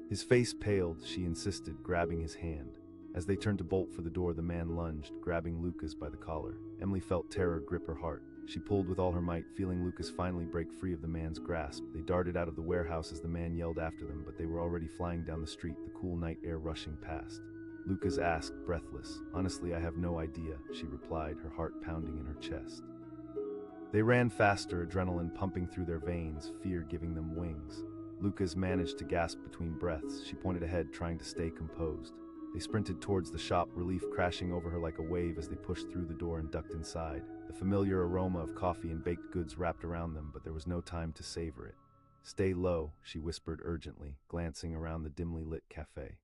Speaker 1: His face paled. She insisted, grabbing his hand. As they turned to bolt for the door, the man lunged, grabbing Lucas by the collar. Emily felt terror grip her heart. She pulled with all her might, feeling Lucas finally break free of the man's grasp. They darted out of the warehouse as the man yelled after them, but they were already flying down the street, the cool night air rushing past. Lucas asked, breathless. "Honestly, I have no idea," she replied, her heart pounding in her chest. They ran faster, adrenaline pumping through their veins, fear giving them wings. Lucas managed to gasp between breaths. She pointed ahead, trying to stay composed. They sprinted towards the shop, relief crashing over her like a wave as they pushed through the door and ducked inside. The familiar aroma of coffee and baked goods wrapped around them, but there was no time to savor it. "Stay low," she whispered urgently, glancing around the dimly lit cafe.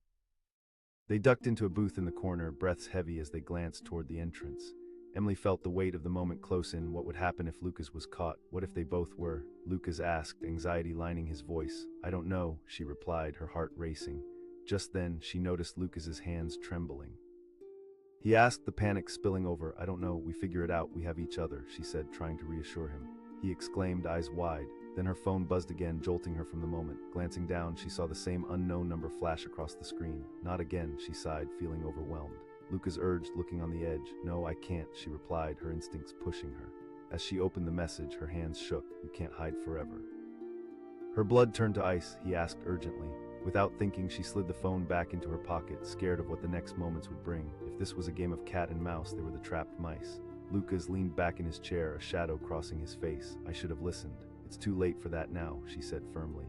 Speaker 1: They ducked into a booth in the corner, breaths heavy as they glanced toward the entrance. Emily felt the weight of the moment close in. What would happen if Lucas was caught? What if they both were? Lucas asked, anxiety lining his voice. "I don't know," she replied, her heart racing. Just then, she noticed Lucas's hands trembling. He asked, the panic spilling over. "I don't know, we figure it out, we have each other," she said, trying to reassure him. He exclaimed, eyes wide. Then her phone buzzed again, jolting her from the moment. Glancing down, she saw the same unknown number flash across the screen. "Not again," she sighed, feeling overwhelmed. Lucas urged, looking on the edge. "No, I can't," she replied, her instincts pushing her. As she opened the message, her hands shook. "You can't hide forever." Her blood turned to ice. He asked urgently. Without thinking, she slid the phone back into her pocket, scared of what the next moments would bring. If this was a game of cat and mouse, they were the trapped mice. Lucas leaned back in his chair, a shadow crossing his face. "I should have listened. It's too late for that now," she said firmly.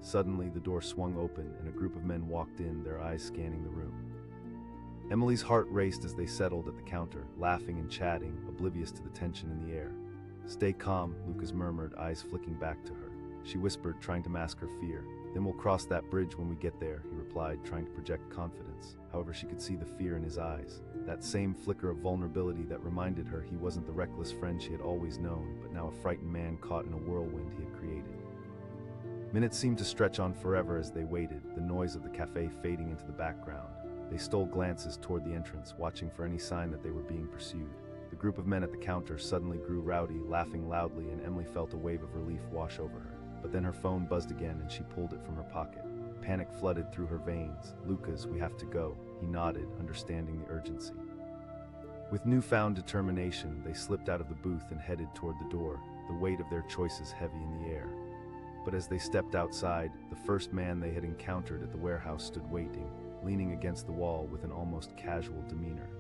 Speaker 1: Suddenly, the door swung open, and a group of men walked in, their eyes scanning the room. Emily's heart raced as they settled at the counter, laughing and chatting, oblivious to the tension in the air. "Stay calm," Lucas murmured, eyes flicking back to her. She whispered, trying to mask her fear. "Then we'll cross that bridge when we get there," he replied, trying to project confidence. However, she could see the fear in his eyes. That same flicker of vulnerability that reminded her he wasn't the reckless friend she had always known, but now a frightened man caught in a whirlwind he had created. Minutes seemed to stretch on forever as they waited, the noise of the cafe fading into the background. They stole glances toward the entrance, watching for any sign that they were being pursued. The group of men at the counter suddenly grew rowdy, laughing loudly, and Emily felt a wave of relief wash over her. But then her phone buzzed again and she pulled it from her pocket. Panic flooded through her veins. "Lucas, we have to go." He nodded, understanding the urgency. With newfound determination, they slipped out of the booth and headed toward the door, the weight of their choices heavy in the air. But as they stepped outside, the first man they had encountered at the warehouse stood waiting, leaning against the wall with an almost casual demeanor.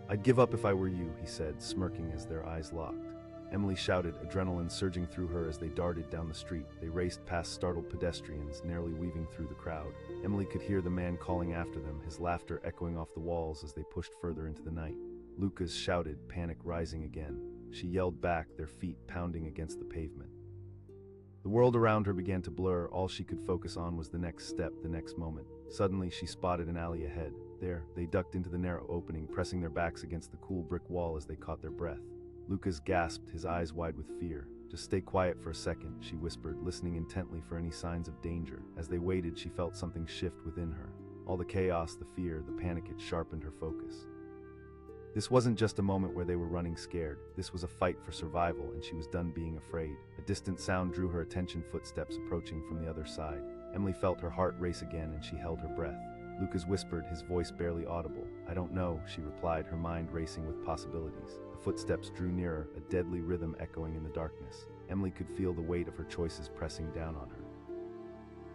Speaker 1: "I'd give up if I were you," he said, smirking as their eyes locked. Emily shouted, adrenaline surging through her as they darted down the street. They raced past startled pedestrians, narrowly weaving through the crowd. Emily could hear the man calling after them, his laughter echoing off the walls as they pushed further into the night. Lucas shouted, panic rising again. She yelled back, their feet pounding against the pavement. The world around her began to blur. All she could focus on was the next step, the next moment. Suddenly, she spotted an alley ahead. There, they ducked into the narrow opening, pressing their backs against the cool brick wall as they caught their breath. Lucas gasped, his eyes wide with fear. "Just stay quiet for a second," she whispered, listening intently for any signs of danger. As they waited, she felt something shift within her. All the chaos, the fear, the panic, it sharpened her focus. This wasn't just a moment where they were running scared. This was a fight for survival, and she was done being afraid. A distant sound drew her attention, footsteps approaching from the other side. Emily felt her heart race again, and she held her breath. Lucas whispered, his voice barely audible. "I don't know," she replied, her mind racing with possibilities. The footsteps drew nearer, a deadly rhythm echoing in the darkness. Emily could feel the weight of her choices pressing down on her.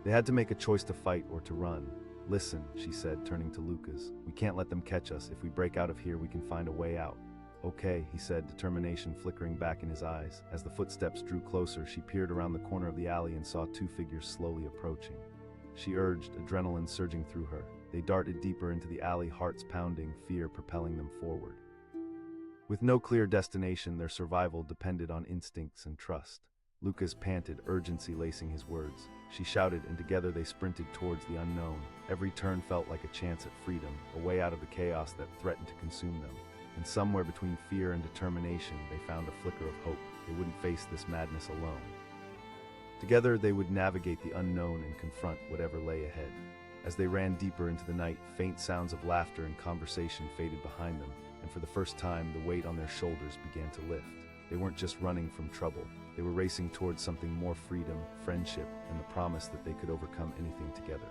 Speaker 1: They had to make a choice to fight or to run. "Listen," she said, turning to Lucas. "We can't let them catch us. If we break out of here, we can find a way out." "Okay," he said, determination flickering back in his eyes. As the footsteps drew closer, she peered around the corner of the alley and saw two figures slowly approaching. She urged, adrenaline surging through her. They darted deeper into the alley, hearts pounding, fear propelling them forward. With no clear destination, their survival depended on instincts and trust. Lucas panted, urgency lacing his words. She shouted, and together they sprinted towards the unknown. Every turn felt like a chance at freedom, a way out of the chaos that threatened to consume them. And somewhere between fear and determination, they found a flicker of hope. They wouldn't face this madness alone. Together, they would navigate the unknown and confront whatever lay ahead. As they ran deeper into the night, faint sounds of laughter and conversation faded behind them, and for the first time, the weight on their shoulders began to lift. They weren't just running from trouble. They were racing towards something more: freedom, friendship, and the promise that they could overcome anything together.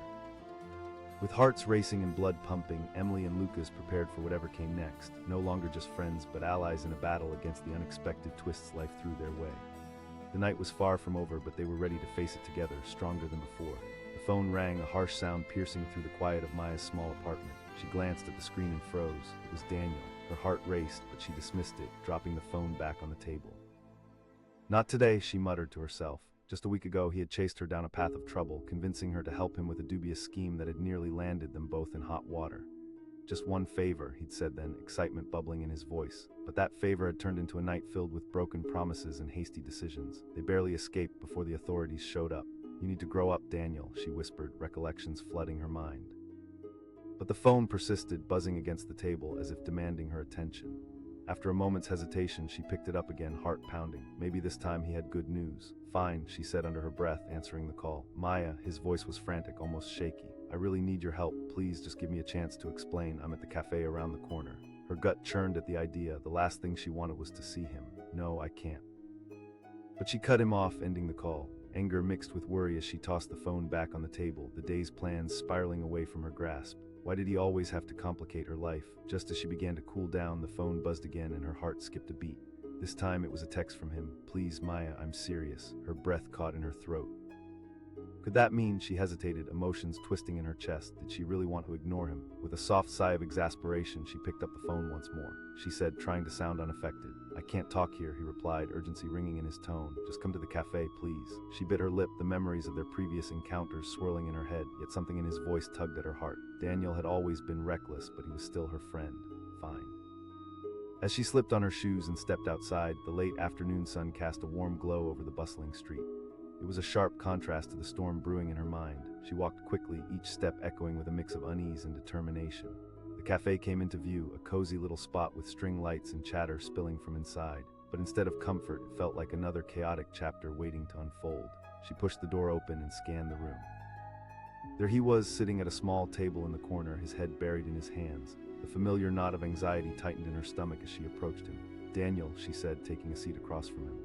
Speaker 1: With hearts racing and blood pumping, Emily and Lucas prepared for whatever came next, no longer just friends, but allies in a battle against the unexpected twists life threw their way. The night was far from over, but they were ready to face it together, stronger than before. The phone rang, a harsh sound piercing through the quiet of Maya's small apartment. She glanced at the screen and froze. It was Daniel. Her heart raced, but she dismissed it, dropping the phone back on the table. Not today, she muttered to herself. Just a week ago, he had chased her down a path of trouble, convincing her to help him with a dubious scheme that had nearly landed them both in hot water. Just one favor, he'd said then, excitement bubbling in his voice. But that favor had turned into a night filled with broken promises and hasty decisions. They barely escaped before the authorities showed up. "You need to grow up, Daniel," she whispered, recollections flooding her mind. But the phone persisted, buzzing against the table as if demanding her attention. After a moment's hesitation, she picked it up again, heart pounding. Maybe this time he had good news. "Fine," she said under her breath, answering the call. "Maya," his voice was frantic, almost shaky. "I really need your help. Please just give me a chance to explain. I'm at the cafe around the corner." Her gut churned at the idea. The last thing she wanted was to see him. "No, I can't." But she cut him off, ending the call. Anger mixed with worry as she tossed the phone back on the table, the day's plans spiraling away from her grasp. Why did he always have to complicate her life? Just as she began to cool down, the phone buzzed again and her heart skipped a beat. This time it was a text from him. "Please, Maya, I'm serious." Her breath caught in her throat. Could that mean? She hesitated, emotions twisting in her chest. Did she really want to ignore him? With a soft sigh of exasperation, she picked up the phone once more. She said, trying to sound unaffected. "I can't talk here," he replied, urgency ringing in his tone. "Just come to the cafe, please." She bit her lip, the memories of their previous encounters swirling in her head, yet something in his voice tugged at her heart. Daniel had always been reckless, but he was still her friend. Fine. As she slipped on her shoes and stepped outside, the late afternoon sun cast a warm glow over the bustling street. It was a sharp contrast to the storm brewing in her mind. She walked quickly, each step echoing with a mix of unease and determination. The cafe came into view, a cozy little spot with string lights and chatter spilling from inside. But instead of comfort, it felt like another chaotic chapter waiting to unfold. She pushed the door open and scanned the room. There he was, sitting at a small table in the corner, his head buried in his hands. The familiar knot of anxiety tightened in her stomach as she approached him. "Daniel," she said, taking a seat across from him.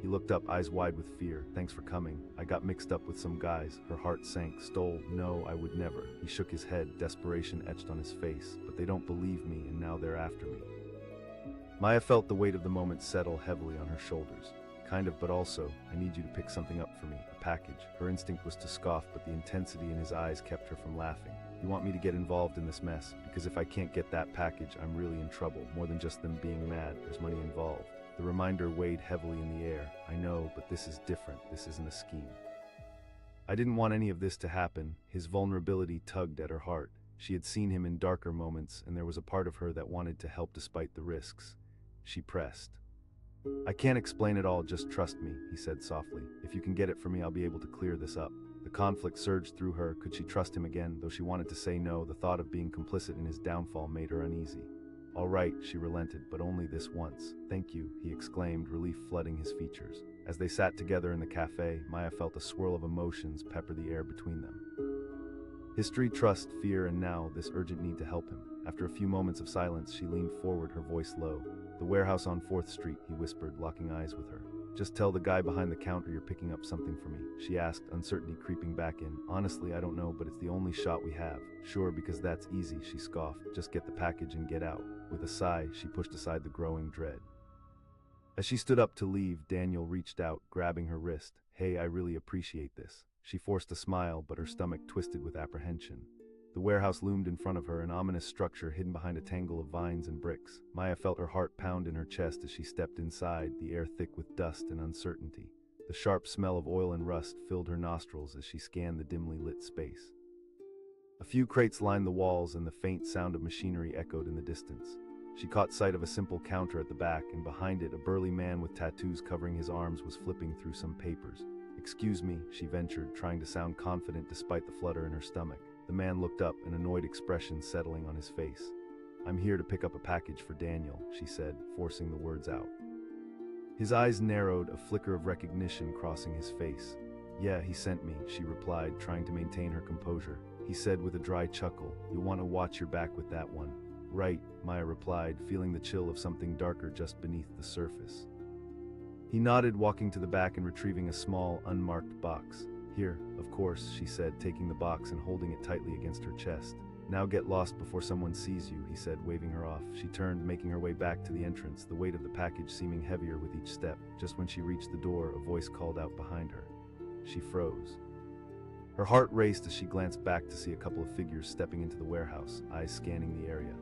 Speaker 1: He looked up, eyes wide with fear. "Thanks for coming. I got mixed up with some guys." Her heart sank. "Stole? No, I would never." He shook his head, desperation etched on his face. "But they don't believe me, and now they're after me." Maya felt the weight of the moment settle heavily on her shoulders. "Kind of, but also, I need you to pick something up for me, a package." Her instinct was to scoff, but the intensity in his eyes kept her from laughing. "You want me to get involved in this mess? Because if I can't get that package, I'm really in trouble. More than just them being mad, there's money involved." The reminder weighed heavily in the air. "I know, but this is different. This isn't a scheme." "I didn't want any of this to happen." His vulnerability tugged at her heart. She had seen him in darker moments, and there was a part of her that wanted to help despite the risks. She pressed. "I can't explain it all, just trust me," he said softly. "If you can get it for me, I'll be able to clear this up." The conflict surged through her. Could she trust him again? Though she wanted to say no, the thought of being complicit in his downfall made her uneasy. "All right," she relented, "but only this once." "Thank you," he exclaimed, relief flooding his features. As they sat together in the cafe, Maya felt a swirl of emotions pepper the air between them. History, trust, fear, and now this urgent need to help him. After a few moments of silence, she leaned forward, her voice low. "The warehouse on 4th Street, he whispered, locking eyes with her. "Just tell the guy behind the counter you're picking up something for me," she asked, uncertainty creeping back in. "Honestly, I don't know, but it's the only shot we have." "Sure, because that's easy," she scoffed. "Just get the package and get out." With a sigh, she pushed aside the growing dread. As she stood up to leave, Daniel reached out, grabbing her wrist. "Hey, I really appreciate this." She forced a smile, but her stomach twisted with apprehension. The warehouse loomed in front of her, an ominous structure hidden behind a tangle of vines and bricks. Maya felt her heart pound in her chest as she stepped inside, the air thick with dust and uncertainty. The sharp smell of oil and rust filled her nostrils as she scanned the dimly lit space. A few crates lined the walls, and the faint sound of machinery echoed in the distance. She caught sight of a simple counter at the back, and behind it, a burly man with tattoos covering his arms was flipping through some papers. "Excuse me," she ventured, trying to sound confident despite the flutter in her stomach. The man looked up, an annoyed expression settling on his face. "I'm here to pick up a package for Daniel," she said, forcing the words out. His eyes narrowed, a flicker of recognition crossing his face. "Yeah, he sent me," she replied, trying to maintain her composure. He said with a dry chuckle, "You'll want to watch your back with that one." "Right," Maya replied, feeling the chill of something darker just beneath the surface. He nodded, walking to the back and retrieving a small, unmarked box. "Here, of course," she said, taking the box and holding it tightly against her chest. "Now get lost before someone sees you," he said, waving her off. She turned, making her way back to the entrance, the weight of the package seeming heavier with each step. Just when she reached the door, a voice called out behind her. She froze. Her heart raced as she glanced back to see a couple of figures stepping into the warehouse, eyes scanning the area.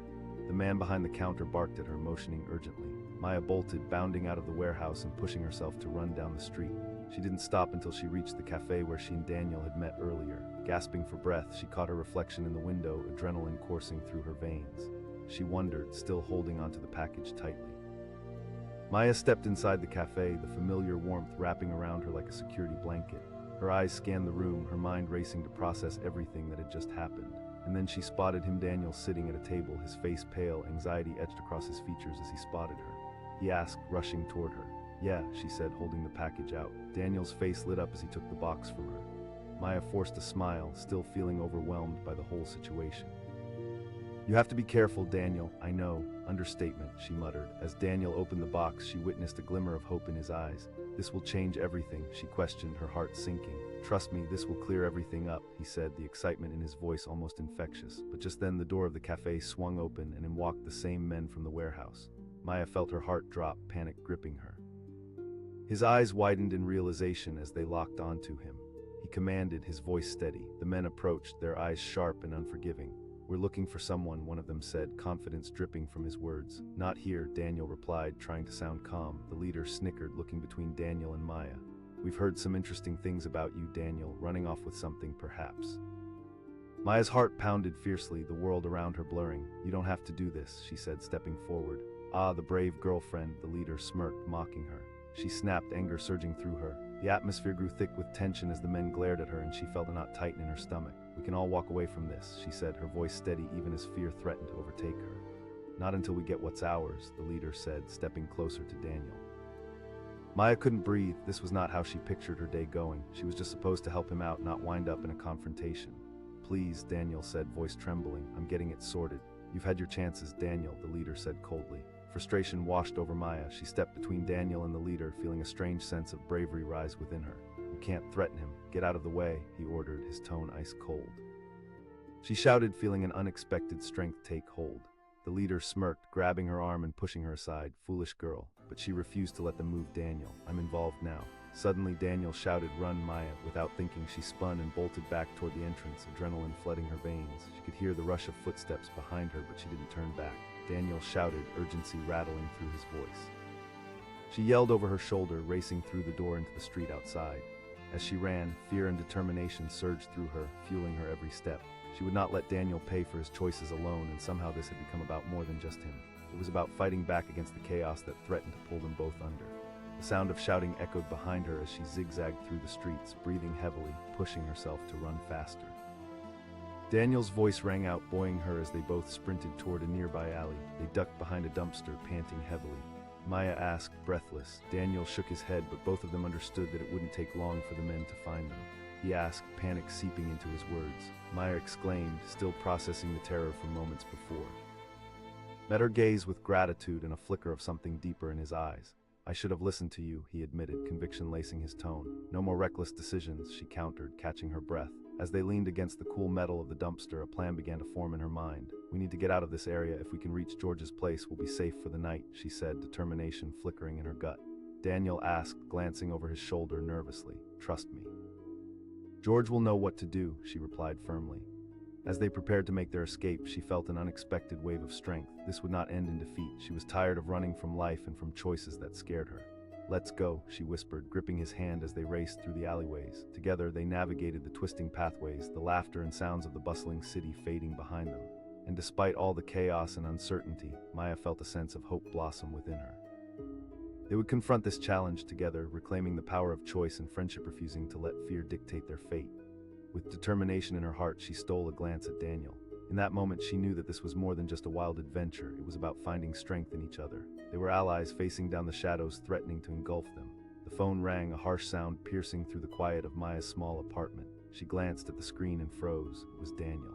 Speaker 1: The man behind the counter barked at her, motioning urgently. Maya bolted, bounding out of the warehouse and pushing herself to run down the street. She didn't stop until she reached the cafe where she and Daniel had met earlier. Gasping for breath, she caught her reflection in the window, adrenaline coursing through her veins. She wondered, still holding onto the package tightly. Maya stepped inside the cafe, the familiar warmth wrapping around her like a security blanket. Her eyes scanned the room, her mind racing to process everything that had just happened. And then she spotted him, Daniel, sitting at a table, his face pale, anxiety etched across his features as he spotted her. He asked, rushing toward her. "Yeah," she said, holding the package out. Daniel's face lit up as he took the box from her. Maya forced a smile, still feeling overwhelmed by the whole situation. "You have to be careful, Daniel." "I know." Understatement, she muttered. As Daniel opened the box, she witnessed a glimmer of hope in his eyes. "This will change everything," she questioned, her heart sinking. "Trust me, this will clear everything up," he said, the excitement in his voice almost infectious. But just then the door of the cafe swung open and in walked the same men from the warehouse. Maya felt her heart drop, panic gripping her. His eyes widened in realization as they locked onto him. He commanded, his voice steady. The men approached, their eyes sharp and unforgiving. "We're looking for someone," one of them said, confidence dripping from his words. "Not here," Daniel replied, trying to sound calm. The leader snickered, looking between Daniel and Maya. "We've heard some interesting things about you, Daniel, running off with something, perhaps." Maya's heart pounded fiercely, the world around her blurring. "You don't have to do this," she said, stepping forward. "Ah, the brave girlfriend," the leader smirked, mocking her. She snapped, anger surging through her. The atmosphere grew thick with tension as the men glared at her, and she felt a knot tighten in her stomach. "We can all walk away from this," she said, her voice steady even as fear threatened to overtake her. "Not until we get what's ours," the leader said, stepping closer to Daniel. Maya couldn't breathe. This was not how she pictured her day going. She was just supposed to help him out, not wind up in a confrontation. "Please," Daniel said, voice trembling. "I'm getting it sorted." "You've had your chances, Daniel," the leader said coldly. Frustration washed over Maya. She stepped between Daniel and the leader, feeling a strange sense of bravery rise within her. "You can't threaten him. Get out of the way," he ordered, his tone ice cold. She shouted, feeling an unexpected strength take hold. The leader smirked, grabbing her arm and pushing her aside. "Foolish girl." But she refused to let them move Daniel. "I'm involved now." Suddenly Daniel shouted, "Run, Maya." Without thinking, she spun and bolted back toward the entrance, adrenaline flooding her veins. She could hear the rush of footsteps behind her, but she didn't turn back. Daniel shouted, urgency rattling through his voice. She yelled over her shoulder, racing through the door into the street outside. As she ran, fear and determination surged through her, fueling her every step. She would not let Daniel pay for his choices alone, and somehow this had become about more than just him. It was about fighting back against the chaos that threatened to pull them both under. The sound of shouting echoed behind her as she zigzagged through the streets, breathing heavily, pushing herself to run faster. Daniel's voice rang out, buoying her as they both sprinted toward a nearby alley. They ducked behind a dumpster, panting heavily. Maya asked, breathless. Daniel shook his head, but both of them understood that it wouldn't take long for the men to find them. He asked, panic seeping into his words. Maya exclaimed, still processing the terror from moments before. Met her gaze with gratitude and a flicker of something deeper in his eyes. "I should have listened to you," he admitted, conviction lacing his tone. "No more reckless decisions," she countered, catching her breath. As they leaned against the cool metal of the dumpster, a plan began to form in her mind. "We need to get out of this area. If we can reach George's place, we'll be safe for the night," she said, determination flickering in her gut. Daniel asked, glancing over his shoulder nervously. "Trust me." "George will know what to do," she replied firmly. As they prepared to make their escape, she felt an unexpected wave of strength. This would not end in defeat. She was tired of running from life and from choices that scared her. "Let's go," she whispered, gripping his hand as they raced through the alleyways. Together, they navigated the twisting pathways, the laughter and sounds of the bustling city fading behind them. and despite all the chaos and uncertainty, Maya felt a sense of hope blossom within her. They would confront this challenge together, reclaiming the power of choice and friendship, refusing to let fear dictate their fate. With determination in her heart, she stole a glance at Daniel. In that moment, she knew that this was more than just a wild adventure. It was about finding strength in each other. They were allies facing down the shadows, threatening to engulf them. The phone rang, a harsh sound piercing through the quiet of Maya's small apartment. She glanced at the screen and froze. It was Daniel.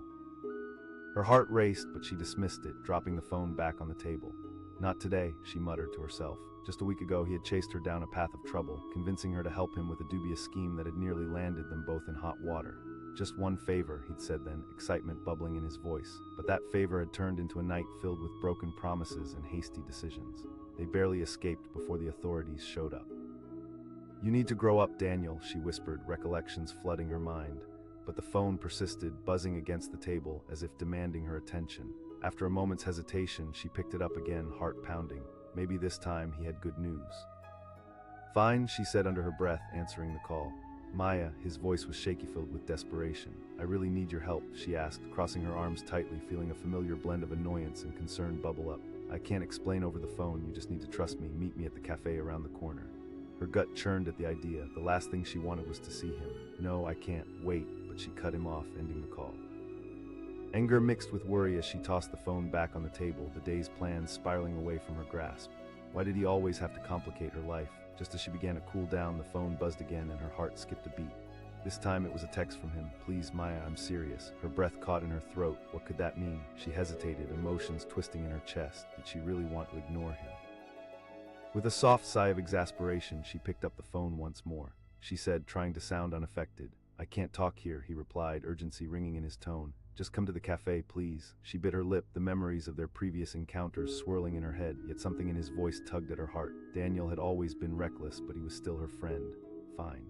Speaker 1: Her heart raced, but she dismissed it, dropping the phone back on the table. "Not today," she muttered to herself. Just a week ago, he had chased her down a path of trouble, convincing her to help him with a dubious scheme that had nearly landed them both in hot water. "Just one favor," he'd said then, excitement bubbling in his voice. But that favor had turned into a night filled with broken promises and hasty decisions. They barely escaped before the authorities showed up. "You need to grow up, Daniel," she whispered, recollections flooding her mind. But the phone persisted, buzzing against the table as if demanding her attention. After a moment's hesitation, she picked it up again, heart pounding. Maybe this time he had good news. "Fine," she said under her breath, answering the call. "Maya," his voice was shaky, filled with desperation. "I really need your help," she asked, crossing her arms tightly, feeling a familiar blend of annoyance and concern bubble up. "I can't explain over the phone, you just need to trust me. Meet me at the cafe around the corner." Her gut churned at the idea. The last thing she wanted was to see him. "No, I can't. Wait," but she cut him off, ending the call. Anger mixed with worry as she tossed the phone back on the table, the day's plans spiraling away from her grasp. Why did he always have to complicate her life? Just as she began to cool down, the phone buzzed again and her heart skipped a beat. This time it was a text from him. "Please, Maya, I'm serious." Her breath caught in her throat. What could that mean? She hesitated, emotions twisting in her chest. Did she really want to ignore him? With a soft sigh of exasperation, she picked up the phone once more. She said, trying to sound unaffected. "I can't talk here," he replied, urgency ringing in his tone. "Just come to the cafe, please." She bit her lip, the memories of their previous encounters swirling in her head, yet something in his voice tugged at her heart. Daniel had always been reckless, but he was still her friend. Fine.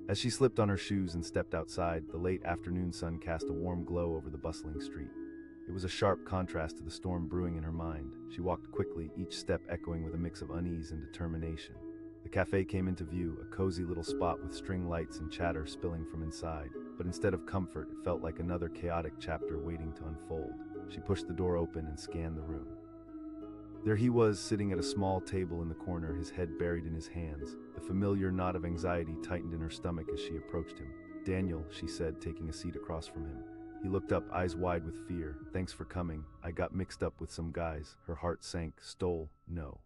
Speaker 1: As she slipped on her shoes and stepped outside, the late afternoon sun cast a warm glow over the bustling street. It was a sharp contrast to the storm brewing in her mind. She walked quickly, each step echoing with a mix of unease and determination. The cafe came into view, a cozy little spot with string lights and chatter spilling from inside. But instead of comfort, it felt like another chaotic chapter waiting to unfold. She pushed the door open and scanned the room. There he was, sitting at a small table in the corner, his head buried in his hands. The familiar knot of anxiety tightened in her stomach as she approached him. "Daniel," she said, taking a seat across from him. He looked up, eyes wide with fear. "Thanks for coming. I got mixed up with some guys." Her heart sank. "Stole? No.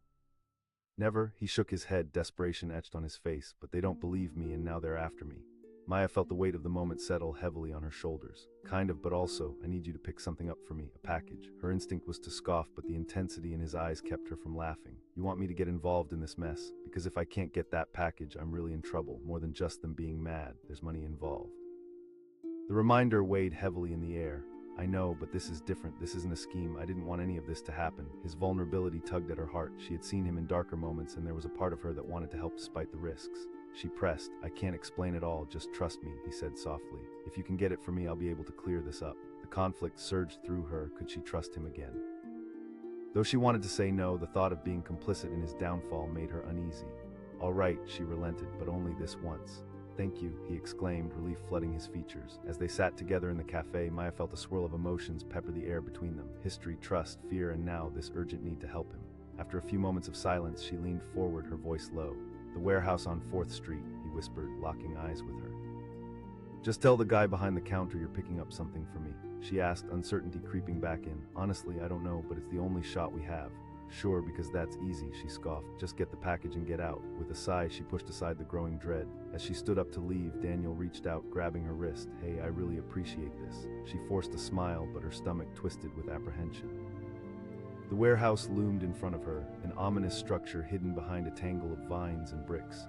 Speaker 1: Never." He shook his head, desperation etched on his face. "But they don't believe me, and now they're after me." Maya felt the weight of the moment settle heavily on her shoulders. "Kind of, but also, I need you to pick something up for me, a package." Her instinct was to scoff, but the intensity in his eyes kept her from laughing. "You want me to get involved in this mess? Because if I can't get that package, I'm really in trouble. More than just them being mad, there's money involved." The reminder weighed heavily in the air. "I know, but this is different. This isn't a scheme. I didn't want any of this to happen." His vulnerability tugged at her heart. She had seen him in darker moments, and there was a part of her that wanted to help despite the risks. She pressed. "I can't explain it all, just trust me," he said softly. "If you can get it for me, I'll be able to clear this up." The conflict surged through her. Could she trust him again? Though she wanted to say no, the thought of being complicit in his downfall made her uneasy. "All right," she relented, "but only this once." "Thank you," he exclaimed, relief flooding his features. As they sat together in the cafe, Maya felt a swirl of emotions pepper the air between them. History, trust, fear, and now this urgent need to help him. After a few moments of silence, she leaned forward, her voice low. "The warehouse on 4th Street, he whispered, locking eyes with her. "Just tell the guy behind the counter you're picking up something for me," she asked, uncertainty creeping back in. "Honestly, I don't know, but it's the only shot we have." "Sure, because that's easy," she scoffed. "Just get the package and get out." With a sigh, she pushed aside the growing dread. As she stood up to leave, Daniel reached out, grabbing her wrist. "Hey, I really appreciate this." She forced a smile, but her stomach twisted with apprehension. The warehouse loomed in front of her, an ominous structure hidden behind a tangle of vines and bricks.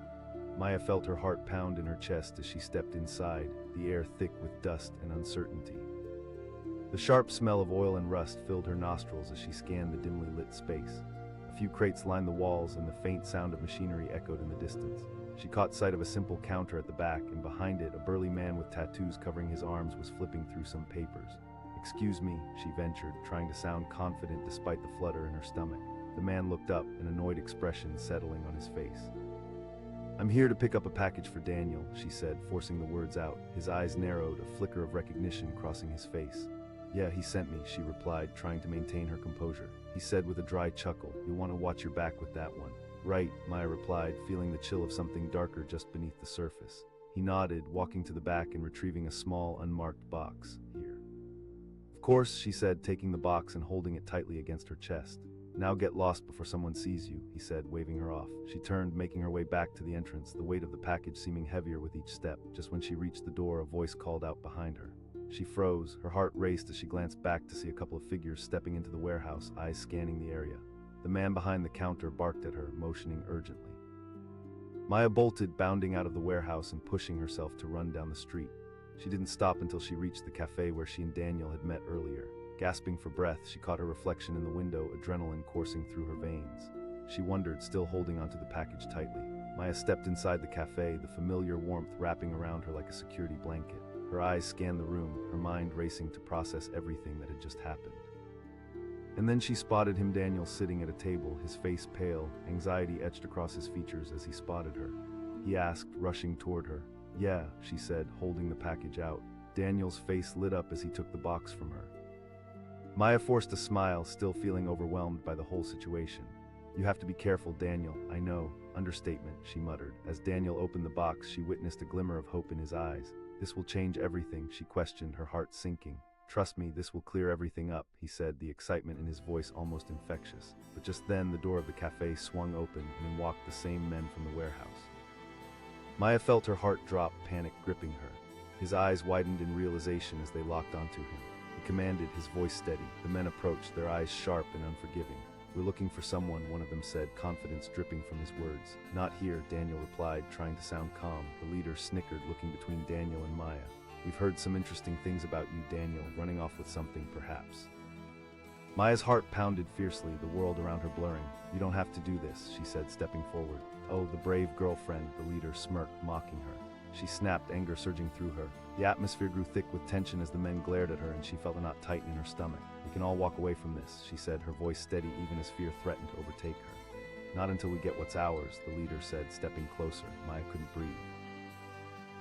Speaker 1: Maya felt her heart pound in her chest as she stepped inside, the air thick with dust and uncertainty. The sharp smell of oil and rust filled her nostrils as she scanned the dimly lit space. A few crates lined the walls, and the faint sound of machinery echoed in the distance. She caught sight of a simple counter at the back, and behind it, a burly man with tattoos covering his arms was flipping through some papers. "Excuse me," she ventured, trying to sound confident despite the flutter in her stomach. The man looked up, an annoyed expression settling on his face. "I'm here to pick up a package for Daniel," she said, forcing the words out. His eyes narrowed, a flicker of recognition crossing his face. Yeah, he sent me, she replied, trying to maintain her composure. He said with a dry chuckle, "You'll want to watch your back with that one." "Right," Maya replied, feeling the chill of something darker just beneath the surface. He nodded, walking to the back and retrieving a small, unmarked box. "Here." "Of course," she said, taking the box and holding it tightly against her chest. "Now get lost before someone sees you," he said, waving her off. She turned, making her way back to the entrance, the weight of the package seeming heavier with each step. Just when she reached the door, a voice called out behind her. She froze, her heart raced as she glanced back to see a couple of figures stepping into the warehouse, eyes scanning the area. The man behind the counter barked at her, motioning urgently. Maya bolted, bounding out of the warehouse and pushing herself to run down the street. She didn't stop until she reached the cafe where she and Daniel had met earlier. Gasping for breath, she caught her reflection in the window, adrenaline coursing through her veins. She wondered, still holding onto the package tightly. Maya stepped inside the cafe, the familiar warmth wrapping around her like a security blanket. Her eyes scanned the room, her mind racing to process everything that had just happened. And then she spotted him, Daniel, sitting at a table, his face pale, anxiety etched across his features as he spotted her. He asked, rushing toward her. "Yeah," she said, holding the package out. Daniel's face lit up as he took the box from her. Maya forced a smile, still feeling overwhelmed by the whole situation. "You have to be careful, Daniel, I know." Understatement, she muttered. As Daniel opened the box, she witnessed a glimmer of hope in his eyes. "This will change everything," she questioned, her heart sinking. "Trust me, this will clear everything up," he said, the excitement in his voice almost infectious. But just then, the door of the cafe swung open, and in walked the same men from the warehouse. Maya felt her heart drop, panic gripping her. His eyes widened in realization as they locked onto him. He commanded, his voice steady. The men approached, their eyes sharp and unforgiving. "We're looking for someone," one of them said, confidence dripping from his words. "Not here," Daniel replied, trying to sound calm. The leader snickered, looking between Daniel and Maya. "We've heard some interesting things about you, Daniel, running off with something, perhaps." Maya's heart pounded fiercely, the world around her blurring. "You don't have to do this," she said, stepping forward. "Oh, the brave girlfriend," the leader smirked, mocking her. She snapped, anger surging through her. The atmosphere grew thick with tension as the men glared at her, and she felt a knot tighten in her stomach. "We can all walk away from this," she said, her voice steady even as fear threatened to overtake her. "Not until we get what's ours," the leader said, stepping closer. Maya couldn't breathe.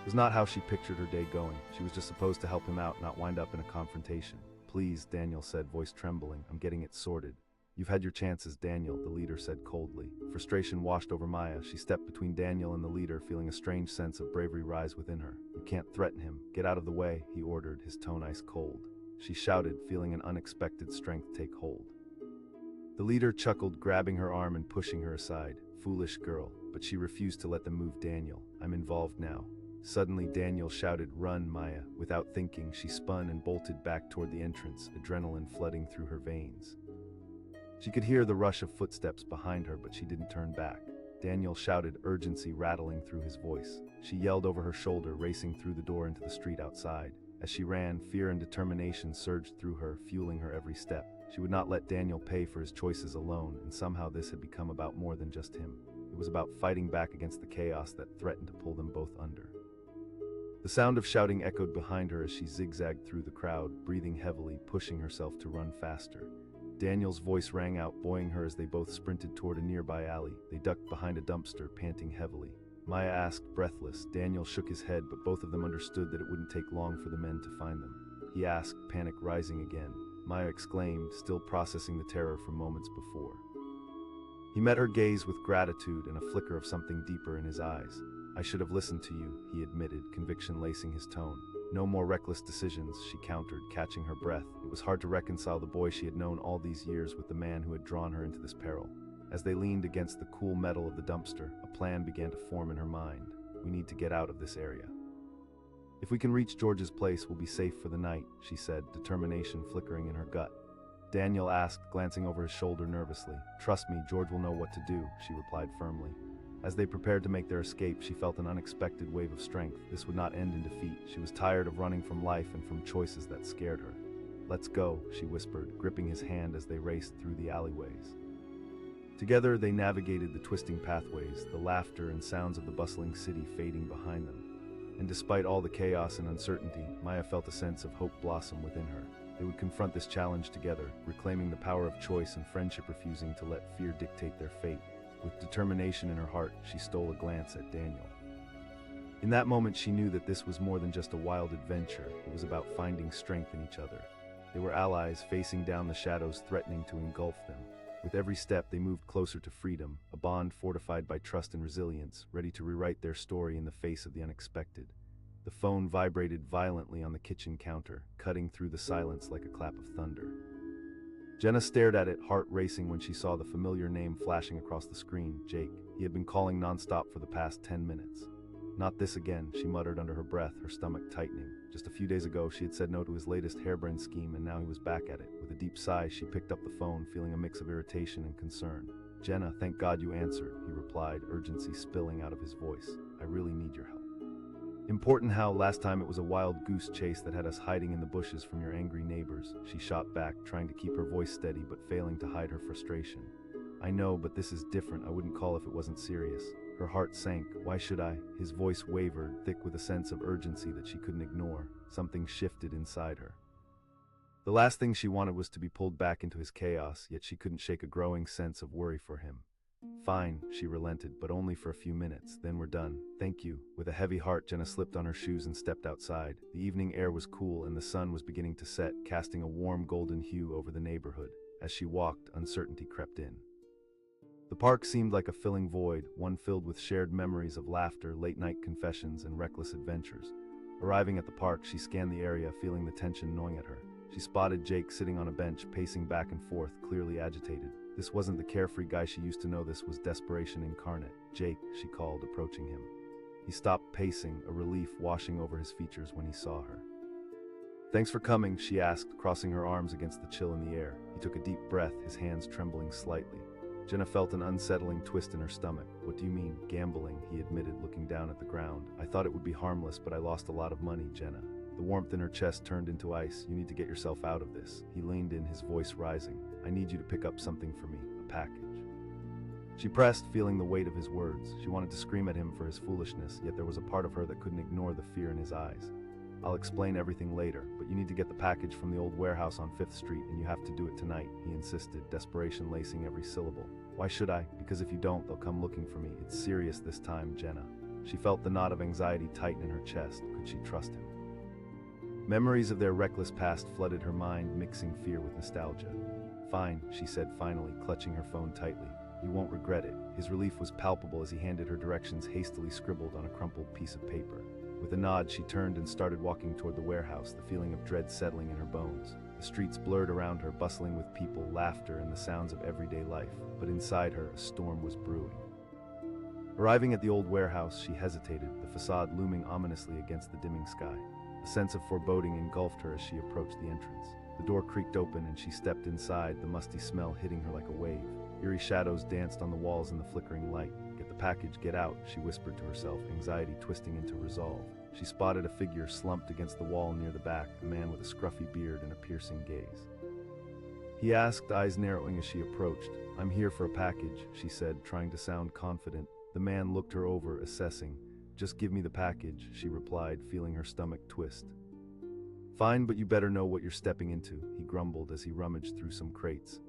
Speaker 1: It was not how she pictured her day going. She was just supposed to help him out, not wind up in a confrontation. "Please," Daniel said, voice trembling. "I'm getting it sorted." "You've had your chances, Daniel," the leader said coldly. Frustration washed over Maya. She stepped between Daniel and the leader, feeling a strange sense of bravery rise within her. "You can't threaten him. Get out of the way," he ordered, his tone ice cold. She shouted, feeling an unexpected strength take hold. The leader chuckled, grabbing her arm and pushing her aside. "Foolish girl," but she refused to let them move Daniel. "I'm involved now." Suddenly, Daniel shouted, "Run, Maya." Without thinking, she spun and bolted back toward the entrance, adrenaline flooding through her veins. She could hear the rush of footsteps behind her, but she didn't turn back. Daniel shouted, urgency rattling through his voice. She yelled over her shoulder, racing through the door into the street outside. As she ran, fear and determination surged through her, fueling her every step. She would not let Daniel pay for his choices alone, and somehow this had become about more than just him. It was about fighting back against the chaos that threatened to pull them both under. The sound of shouting echoed behind her as she zigzagged through the crowd, breathing heavily, pushing herself to run faster. Daniel's voice rang out, buoying her as they both sprinted toward a nearby alley. They ducked behind a dumpster, panting heavily. Maya asked, breathless. Daniel shook his head, but both of them understood that it wouldn't take long for the men to find them. He asked, panic rising again. Maya exclaimed, still processing the terror from moments before. He met her gaze with gratitude and a flicker of something deeper in his eyes. "I should have listened to you," he admitted, conviction lacing his tone. "No more reckless decisions," she countered, catching her breath. It was hard to reconcile the boy she had known all these years with the man who had drawn her into this peril. As they leaned against the cool metal of the dumpster, a plan began to form in her mind. "We need to get out of this area. If we can reach George's place, we'll be safe for the night," she said, determination flickering in her gut. Daniel asked, glancing over his shoulder nervously. "Trust me, George will know what to do," she replied firmly. As they prepared to make their escape, she felt an unexpected wave of strength. This would not end in defeat. She was tired of running from life and from choices that scared her. "Let's go," she whispered, gripping his hand as they raced through the alleyways. Together, they navigated the twisting pathways, the laughter and sounds of the bustling city fading behind them. And despite all the chaos and uncertainty, Maya felt a sense of hope blossom within her. They would confront this challenge together, reclaiming the power of choice and friendship, refusing to let fear dictate their fate. With determination in her heart, she stole a glance at Daniel. In that moment, she knew that this was more than just a wild adventure. It was about finding strength in each other. They were allies facing down the shadows threatening to engulf them. With every step, they moved closer to freedom, a bond fortified by trust and resilience, ready to rewrite their story in the face of the unexpected. The phone vibrated violently on the kitchen counter, cutting through the silence like a clap of thunder. Jenna stared at it, heart racing when she saw the familiar name flashing across the screen, Jake. He had been calling nonstop for the past 10 minutes. Not this again, she muttered under her breath, her stomach tightening. Just a few days ago, she had said no to his latest harebrained scheme, and now he was back at it. With a deep sigh, she picked up the phone, feeling a mix of irritation and concern. "Jenna, thank God you answered," he replied, urgency spilling out of his voice. "I really need your help." "Important how? Last time it was a wild goose chase that had us hiding in the bushes from your angry neighbors," she shot back, trying to keep her voice steady but failing to hide her frustration. "I know, but this is different. I wouldn't call if it wasn't serious." Her heart sank. "Why should I?" His voice wavered, thick with a sense of urgency that she couldn't ignore. Something shifted inside her. The last thing she wanted was to be pulled back into his chaos, yet she couldn't shake a growing sense of worry for him. "Fine," she relented, "but only for a few minutes, then we're done. Thank you." With a heavy heart, Jenna slipped on her shoes and stepped outside. The evening air was cool and the sun was beginning to set, casting a warm golden hue over the neighborhood. As she walked, uncertainty crept in. The park seemed like a filling void, one filled with shared memories of laughter, late-night confessions, and reckless adventures. Arriving at the park, she scanned the area, feeling the tension gnawing at her. She spotted Jake sitting on a bench, pacing back and forth, clearly agitated. This wasn't the carefree guy she used to know, this was desperation incarnate. "Jake," she called, approaching him. He stopped pacing, a relief washing over his features when he saw her. "Thanks for coming," she asked, crossing her arms against the chill in the air. He took a deep breath, his hands trembling slightly. Jenna felt an unsettling twist in her stomach. "What do you mean, gambling?" he admitted, looking down at the ground. "I thought it would be harmless, but I lost a lot of money, Jenna." The warmth in her chest turned into ice. "You need to get yourself out of this." He leaned in, his voice rising. "I need you to pick up something for me, a package." She pressed, feeling the weight of his words. She wanted to scream at him for his foolishness, yet there was a part of her that couldn't ignore the fear in his eyes. "I'll explain everything later, but you need to get the package from the old warehouse on 5th Street, and you have to do it tonight," he insisted, desperation lacing every syllable. "Why should I? Because if you don't, they'll come looking for me. It's serious this time, Jenna." She felt the knot of anxiety tighten in her chest. Could she trust him? Memories of their reckless past flooded her mind, mixing fear with nostalgia. "Fine," she said finally, clutching her phone tightly. "You won't regret it." His relief was palpable as he handed her directions hastily scribbled on a crumpled piece of paper. With a nod, she turned and started walking toward the warehouse, the feeling of dread settling in her bones. The streets blurred around her, bustling with people, laughter, and the sounds of everyday life. But inside her, a storm was brewing. Arriving at the old warehouse, she hesitated, the facade looming ominously against the dimming sky. A sense of foreboding engulfed her as she approached the entrance. The door creaked open and she stepped inside, the musty smell hitting her like a wave. Eerie shadows danced on the walls in the flickering light. "Get the package, get out," she whispered to herself, anxiety twisting into resolve. She spotted a figure slumped against the wall near the back, a man with a scruffy beard and a piercing gaze. He asked, eyes narrowing as she approached. "I'm here for a package," she said, trying to sound confident. The man looked her over, assessing. "Just give me the package," she replied, feeling her stomach twist. "Fine, but you better know what you're stepping into," he grumbled as he rummaged through some crates.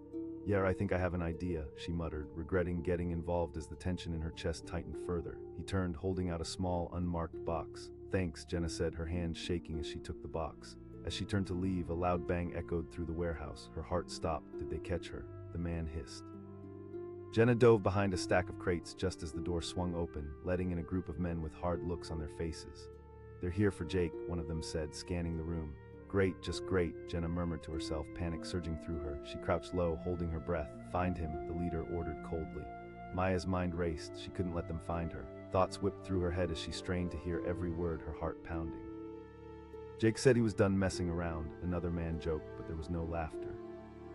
Speaker 1: "Yeah, I think I have an idea," she muttered, regretting getting involved as the tension in her chest tightened further. He turned, holding out a small, unmarked box. "Thanks," Jenna said, her hand shaking as she took the box. As she turned to leave, a loud bang echoed through the warehouse. Her heart stopped. Did they catch her? The man hissed. Jenna dove behind a stack of crates just as the door swung open, letting in a group of men with hard looks on their faces. "They're here for Jake," one of them said, scanning the room. "Great, just great," Jenna murmured to herself, panic surging through her. She crouched low, holding her breath. "Find him," the leader ordered coldly. Maya's mind raced. She couldn't let them find her. Thoughts whipped through her head as she strained to hear every word, her heart pounding. "Jake said he was done messing around," another man joked, but there was no laughter.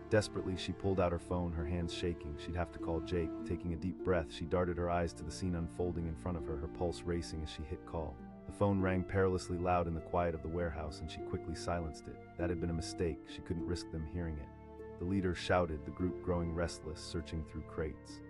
Speaker 1: Desperately, she pulled out her phone, her hands shaking. She'd have to call Jake. Taking a deep breath, she darted her eyes to the scene unfolding in front of her, her pulse racing as she hit call. The phone rang perilously loud in the quiet of the warehouse, and she quickly silenced it. That had been a mistake. She couldn't risk them hearing it. The leader shouted, the group growing restless, searching through crates.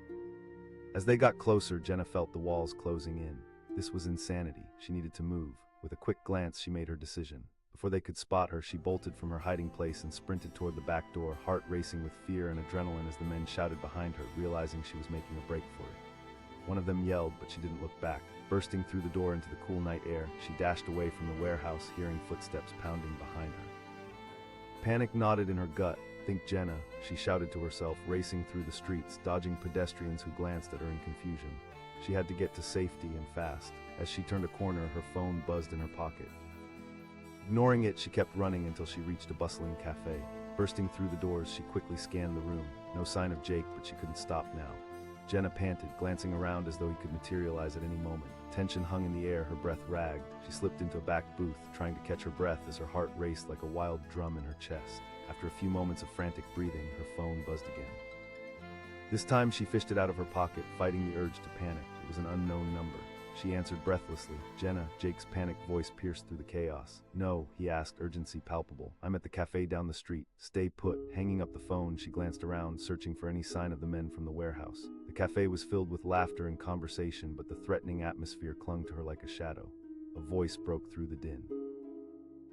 Speaker 1: As they got closer, Jenna felt the walls closing in. This was insanity. She needed to move. With a quick glance, she made her decision. Before they could spot her, she bolted from her hiding place and sprinted toward the back door, heart racing with fear and adrenaline as the men shouted behind her, realizing she was making a break for it. One of them yelled, but she didn't look back. Bursting through the door into the cool night air, she dashed away from the warehouse, hearing footsteps pounding behind her. Panic knotted in her gut. Think Jenna, she shouted to herself, racing through the streets, dodging pedestrians who glanced at her in confusion. She had to get to safety and fast. As she turned a corner, her phone buzzed in her pocket. Ignoring it, she kept running until she reached a bustling cafe. Bursting through the doors, she quickly scanned the room. No sign of Jake, but she couldn't stop now. Jenna panted, glancing around as though he could materialize at any moment. Tension hung in the air, her breath ragged. She slipped into a back booth, trying to catch her breath as her heart raced like a wild drum in her chest. After a few moments of frantic breathing, her phone buzzed again. This time she fished it out of her pocket, fighting the urge to panic. It was an unknown number. She answered breathlessly. Jenna, Jake's panicked voice pierced through the chaos. No, he asked, urgency palpable. I'm at the cafe down the street. Stay put. Hanging up the phone, she glanced around, searching for any sign of the men from the warehouse. The cafe was filled with laughter and conversation, but the threatening atmosphere clung to her like a shadow. A voice broke through the din.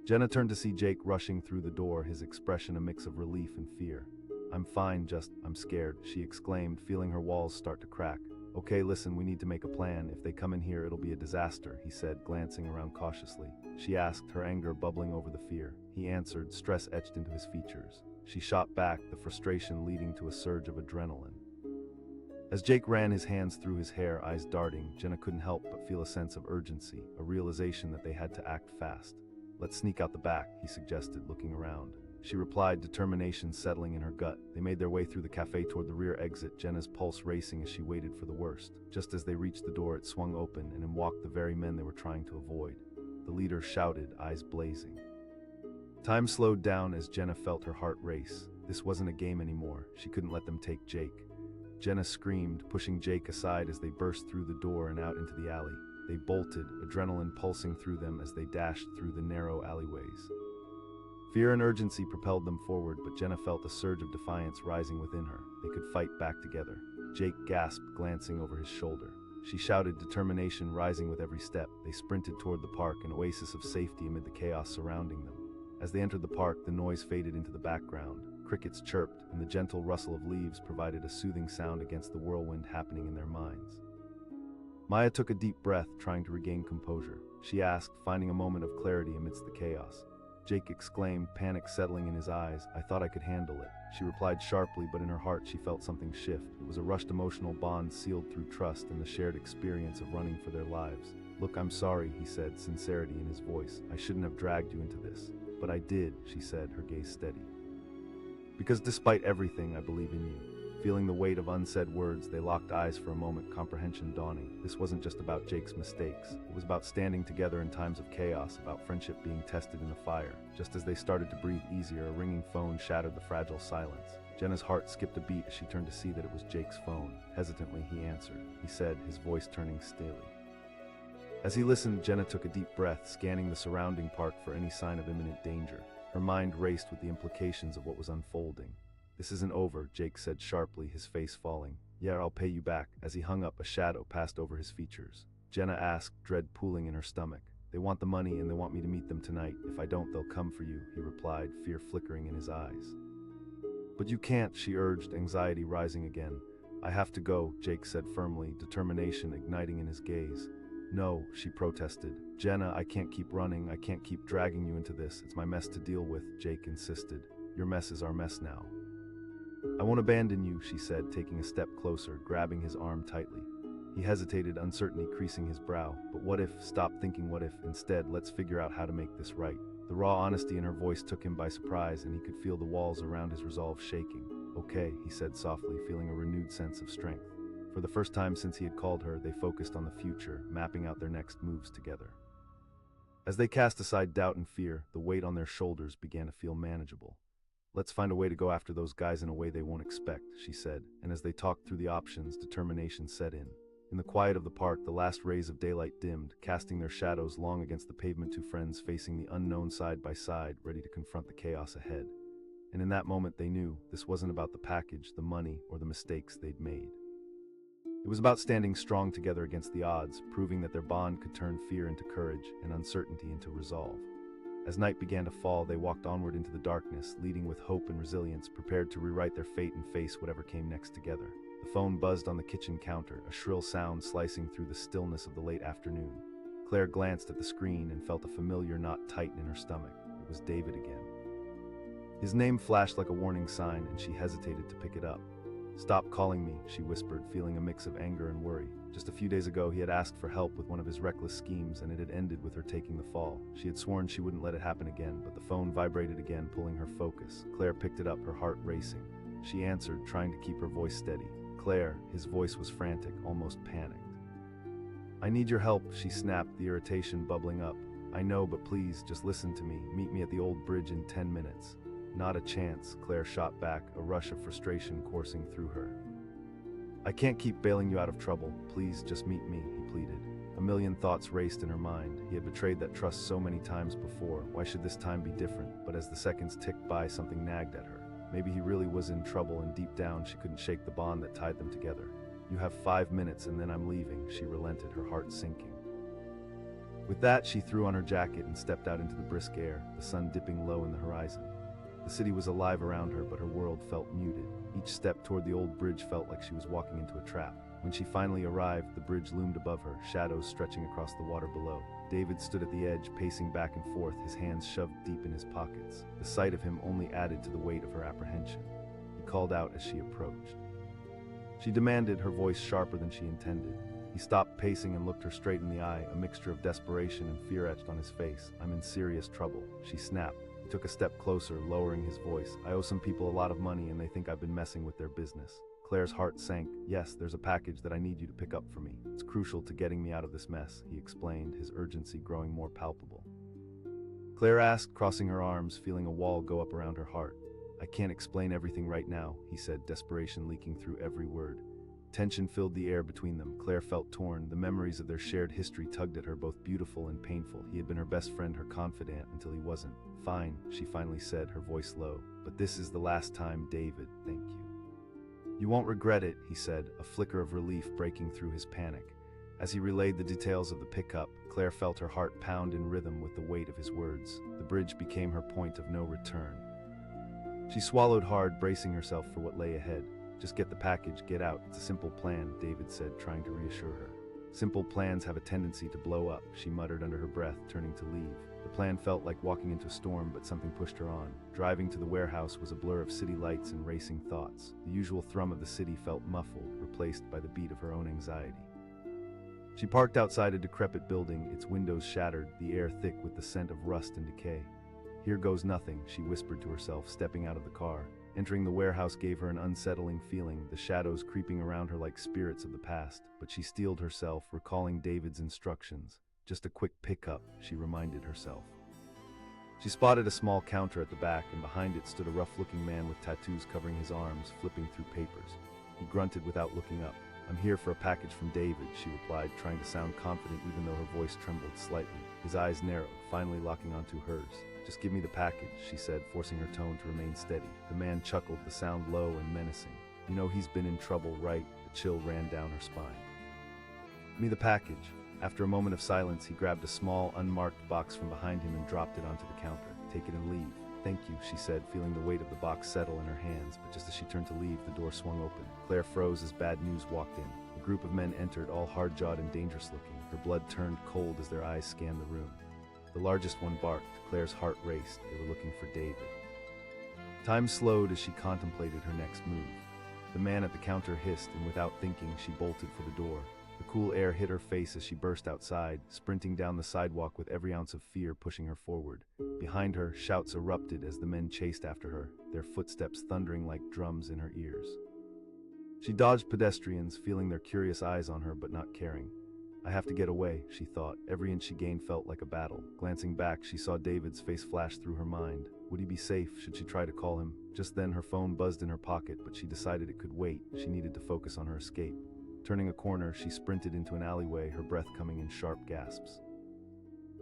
Speaker 1: Jenna turned to see Jake rushing through the door, his expression a mix of relief and fear. I'm fine, I'm scared, she exclaimed, feeling her walls start to crack. Okay, listen, we need to make a plan. If they come in here, it'll be a disaster, he said, glancing around cautiously. She asked, her anger bubbling over the fear. He answered, stress etched into his features. She shot back, the frustration leading to a surge of adrenaline. As Jake ran his hands through his hair, eyes darting, Jenna couldn't help but feel a sense of urgency, a realization that they had to act fast. Let's sneak out the back, he suggested, looking around. She replied, determination settling in her gut. They made their way through the cafe toward the rear exit, Jenna's pulse racing as she waited for the worst. Just as they reached the door, it swung open, and in walked the very men they were trying to avoid. The leader shouted, eyes blazing. Time slowed down as Jenna felt her heart race. This wasn't a game anymore. She couldn't let them take Jake. Jenna screamed, pushing Jake aside as they burst through the door and out into the alley. They bolted, adrenaline pulsing through them as they dashed through the narrow alleyways. Fear and urgency propelled them forward, but Jenna felt a surge of defiance rising within her. They could fight back together. Jake gasped, glancing over his shoulder. She shouted, determination rising with every step. They sprinted toward the park, an oasis of safety amid the chaos surrounding them. As they entered the park, the noise faded into the background. Crickets chirped, and the gentle rustle of leaves provided a soothing sound against the whirlwind happening in their minds. Maya took a deep breath, trying to regain composure. She asked, finding a moment of clarity amidst the chaos. Jake exclaimed, panic settling in his eyes. I thought I could handle it. She replied sharply, but in her heart she felt something shift. It was a rushed emotional bond sealed through trust and the shared experience of running for their lives. Look, I'm sorry, he said, sincerity in his voice. I shouldn't have dragged you into this. But I did, she said, her gaze steady. Because despite everything, I believe in you. Feeling the weight of unsaid words, they locked eyes for a moment, comprehension dawning. This wasn't just about Jake's mistakes. It was about standing together in times of chaos, about friendship being tested in the fire. Just as they started to breathe easier, a ringing phone shattered the fragile silence. Jenna's heart skipped a beat as she turned to see that it was Jake's phone. Hesitantly, he answered. He said, his voice turning steely. As he listened, Jenna took a deep breath, scanning the surrounding park for any sign of imminent danger. Her mind raced with the implications of what was unfolding. This isn't over, Jake said sharply, his face falling. Yeah, I'll pay you back. As he hung up, a shadow passed over his features. Jenna asked, dread pooling in her stomach. They want the money and they want me to meet them tonight. If I don't, they'll come for you, he replied, fear flickering in his eyes. But you can't, she urged, anxiety rising again. I have to go, Jake said firmly, determination igniting in his gaze. No, she protested. Jenna, I can't keep running. I can't keep dragging you into this. It's my mess to deal with, Jake insisted. Your mess is our mess now. I won't abandon you, she said, taking a step closer, grabbing his arm tightly. He hesitated, uncertainty creasing his brow. But what if? Stop thinking what if. Instead, let's figure out how to make this right. The raw honesty in her voice took him by surprise, and he could feel the walls around his resolve shaking. Okay, he said softly, feeling a renewed sense of strength. For the first time since he had called her, they focused on the future, mapping out their next moves together. As they cast aside doubt and fear, the weight on their shoulders began to feel manageable. Let's find a way to go after those guys in a way they won't expect, she said, and as they talked through the options, determination set in. In the quiet of the park, the last rays of daylight dimmed, casting their shadows long against the pavement, two friends facing the unknown side by side, ready to confront the chaos ahead. And in that moment they knew this wasn't about the package, the money, or the mistakes they'd made. It was about standing strong together against the odds, proving that their bond could turn fear into courage and uncertainty into resolve. As night began to fall, they walked onward into the darkness, leading with hope and resilience, prepared to rewrite their fate and face whatever came next together. The phone buzzed on the kitchen counter, a shrill sound slicing through the stillness of the late afternoon. Claire glanced at the screen and felt a familiar knot tighten in her stomach. It was David again. His name flashed like a warning sign, and she hesitated to pick it up. "Stop calling me," she whispered, feeling a mix of anger and worry. Just a few days ago, he had asked for help with one of his reckless schemes, and it had ended with her taking the fall. She had sworn she wouldn't let it happen again, but the phone vibrated again, pulling her focus. Claire picked it up, her heart racing. She answered, trying to keep her voice steady. "Claire," his voice was frantic, almost panicked. "I need your help," she snapped, the irritation bubbling up. "I know, but please, just listen to me. Meet me at the old bridge in 10 minutes. "Not a chance," Claire shot back, a rush of frustration coursing through her. "I can't keep bailing you out of trouble. Please, just meet me," he pleaded. A million thoughts raced in her mind. He had betrayed that trust so many times before. Why should this time be different? But as the seconds ticked by, something nagged at her. Maybe he really was in trouble, and deep down she couldn't shake the bond that tied them together. "You have 5 minutes and then I'm leaving," she relented, her heart sinking. With that, she threw on her jacket and stepped out into the brisk air, the sun dipping low in the horizon. The city was alive around her, but her world felt muted. Each step toward the old bridge felt like she was walking into a trap. When she finally arrived, the bridge loomed above her, shadows stretching across the water below. David stood at the edge, pacing back and forth, his hands shoved deep in his pockets. The sight of him only added to the weight of her apprehension. He called out as she approached. She demanded, her voice sharper than she intended. He stopped pacing and looked her straight in the eye, a mixture of desperation and fear etched on his face. "I'm in serious trouble," she snapped. He took a step closer, lowering his voice. "I owe some people a lot of money and they think I've been messing with their business." Claire's heart sank. "Yes, there's a package that I need you to pick up for me. It's crucial to getting me out of this mess," he explained, his urgency growing more palpable. Claire asked, crossing her arms, feeling a wall go up around her heart. "I can't explain everything right now," he said, desperation leaking through every word. Tension filled the air between them. Claire felt torn. The memories of their shared history tugged at her, both beautiful and painful. He had been her best friend, her confidant, until he wasn't. "Fine," she finally said, her voice low. "But this is the last time, David. Thank you." "You won't regret it," he said, a flicker of relief breaking through his panic. As he relayed the details of the pickup, Claire felt her heart pound in rhythm with the weight of his words. The bridge became her point of no return. She swallowed hard, bracing herself for what lay ahead. "Just get the package, get out. It's a simple plan," David said, trying to reassure her. "Simple plans have a tendency to blow up," she muttered under her breath, turning to leave. The plan felt like walking into a storm, but something pushed her on. Driving to the warehouse was a blur of city lights and racing thoughts. The usual thrum of the city felt muffled, replaced by the beat of her own anxiety. She parked outside a decrepit building, its windows shattered, the air thick with the scent of rust and decay. "Here goes nothing," she whispered to herself, stepping out of the car. Entering the warehouse gave her an unsettling feeling, the shadows creeping around her like spirits of the past, but she steeled herself, recalling David's instructions. "Just a quick pickup," she reminded herself. She spotted a small counter at the back, and behind it stood a rough-looking man with tattoos covering his arms, flipping through papers. He grunted without looking up. "I'm here for a package from David," she replied, trying to sound confident even though her voice trembled slightly. His eyes narrowed, finally locking onto hers. "Just give me the package," she said, forcing her tone to remain steady. The man chuckled, the sound low and menacing. "You know he's been in trouble, right?" The chill ran down her spine. "Give me the package." After a moment of silence, he grabbed a small, unmarked box from behind him and dropped it onto the counter. "Take it and leave." "Thank you," she said, feeling the weight of the box settle in her hands, but just as she turned to leave, the door swung open. Claire froze as bad news walked in. A group of men entered, all hard-jawed and dangerous-looking. Her blood turned cold as their eyes scanned the room. The largest one barked. Claire's heart raced. They were looking for David. Time slowed as she contemplated her next move. The man at the counter hissed, and without thinking, she bolted for the door. The cool air hit her face as she burst outside, sprinting down the sidewalk with every ounce of fear pushing her forward. Behind her, shouts erupted as the men chased after her, their footsteps thundering like drums in her ears. She dodged pedestrians, feeling their curious eyes on her but not caring. "I have to get away," she thought. Every inch she gained felt like a battle. Glancing back, she saw David's face flash through her mind. Would he be safe? Should she try to call him? Just then, her phone buzzed in her pocket, but she decided it could wait. She needed to focus on her escape. Turning a corner, she sprinted into an alleyway, her breath coming in sharp gasps.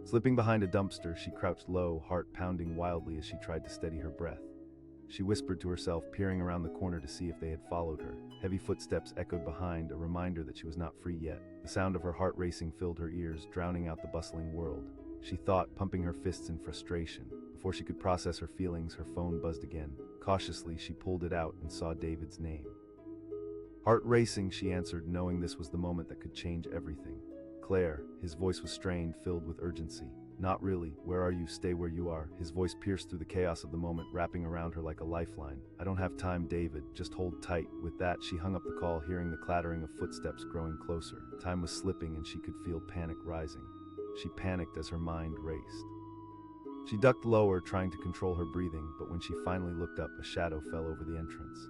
Speaker 1: Slipping behind a dumpster, she crouched low, heart pounding wildly as she tried to steady her breath. She whispered to herself, peering around the corner to see if they had followed her. Heavy footsteps echoed behind, a reminder that she was not free yet. The sound of her heart racing filled her ears, drowning out the bustling world. She thought, pumping her fists in frustration. Before she could process her feelings, her phone buzzed again. Cautiously, she pulled it out and saw David's name. Heart racing, she answered, knowing this was the moment that could change everything. "Claire," his voice was strained, filled with urgency. Not really. Where are you? Stay where you are. His voice pierced through the chaos of the moment, wrapping around her like a lifeline. I don't have time, David. Just hold tight. With that, she hung up the call, hearing the clattering of footsteps growing closer. Time was slipping and she could feel panic rising. She panicked as her mind raced. She ducked lower, trying to control her breathing, but when she finally looked up, a shadow fell over the entrance.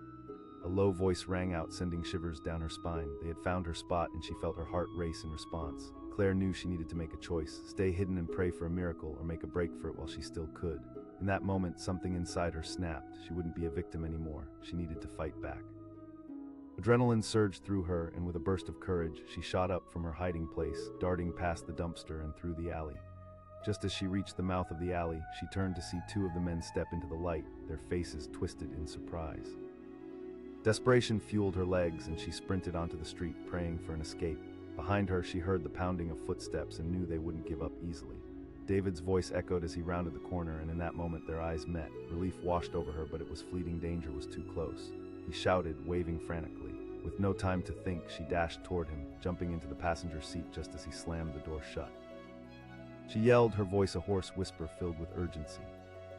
Speaker 1: A low voice rang out, sending shivers down her spine. They had found her spot, and she felt her heart race in response. Claire knew she needed to make a choice: stay hidden and pray for a miracle, or make a break for it while she still could. In that moment, something inside her snapped. She wouldn't be a victim anymore. She needed to fight back. Adrenaline surged through her, and with a burst of courage, she shot up from her hiding place, darting past the dumpster and through the alley. Just as she reached the mouth of the alley, she turned to see two of the men step into the light, their faces twisted in surprise. Desperation fueled her legs, and she sprinted onto the street, praying for an escape. Behind her, she heard the pounding of footsteps and knew they wouldn't give up easily. David's voice echoed as he rounded the corner, and in that moment their eyes met. Relief washed over her, but it was fleeting. Danger was too close. He shouted, waving frantically. With no time to think, she dashed toward him, jumping into the passenger seat just as he slammed the door shut. She yelled, her voice a hoarse whisper filled with urgency.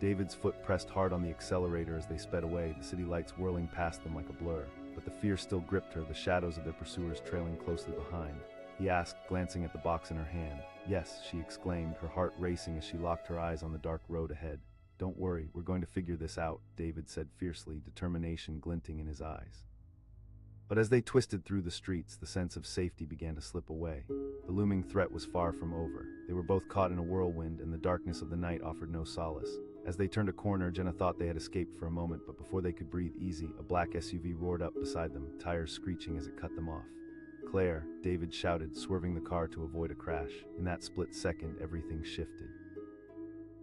Speaker 1: David's foot pressed hard on the accelerator as they sped away, the city lights whirling past them like a blur. But the fear still gripped her, the shadows of their pursuers trailing closely behind. He asked, glancing at the box in her hand. Yes, she exclaimed, her heart racing as she locked her eyes on the dark road ahead. Don't worry, we're going to figure this out, David said fiercely, determination glinting in his eyes. But as they twisted through the streets, the sense of safety began to slip away. The looming threat was far from over. They were both caught in a whirlwind, and the darkness of the night offered no solace. As they turned a corner, Jenna thought they had escaped for a moment, but before they could breathe easy, a black SUV roared up beside them, tires screeching as it cut them off. Claire, David shouted, swerving the car to avoid a crash. In that split second, everything shifted.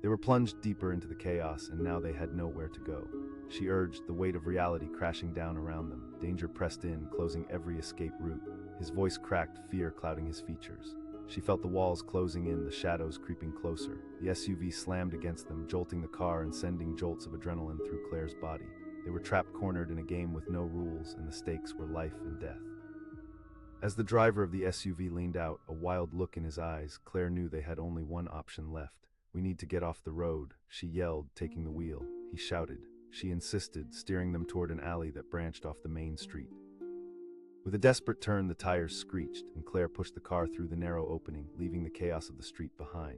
Speaker 1: They were plunged deeper into the chaos, and now they had nowhere to go. She urged, the weight of reality crashing down around them. Danger pressed in, closing every escape route. His voice cracked, fear clouding his features. She felt the walls closing in, the shadows creeping closer. The SUV slammed against them, jolting the car and sending jolts of adrenaline through Claire's body. They were trapped, cornered in a game with no rules, and the stakes were life and death. As the driver of the SUV leaned out, a wild look in his eyes, Claire knew they had only one option left. We need to get off the road, she yelled, taking the wheel. He shouted. She insisted, steering them toward an alley that branched off the main street. With a desperate turn, the tires screeched, and Claire pushed the car through the narrow opening, leaving the chaos of the street behind.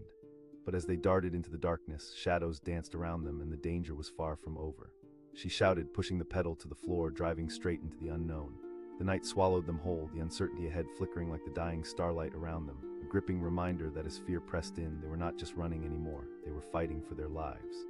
Speaker 1: But as they darted into the darkness, shadows danced around them, and the danger was far from over. She shouted, pushing the pedal to the floor, driving straight into the unknown. The night swallowed them whole, the uncertainty ahead flickering like the dying starlight around them, a gripping reminder that as fear pressed in, they were not just running anymore, they were fighting for their lives.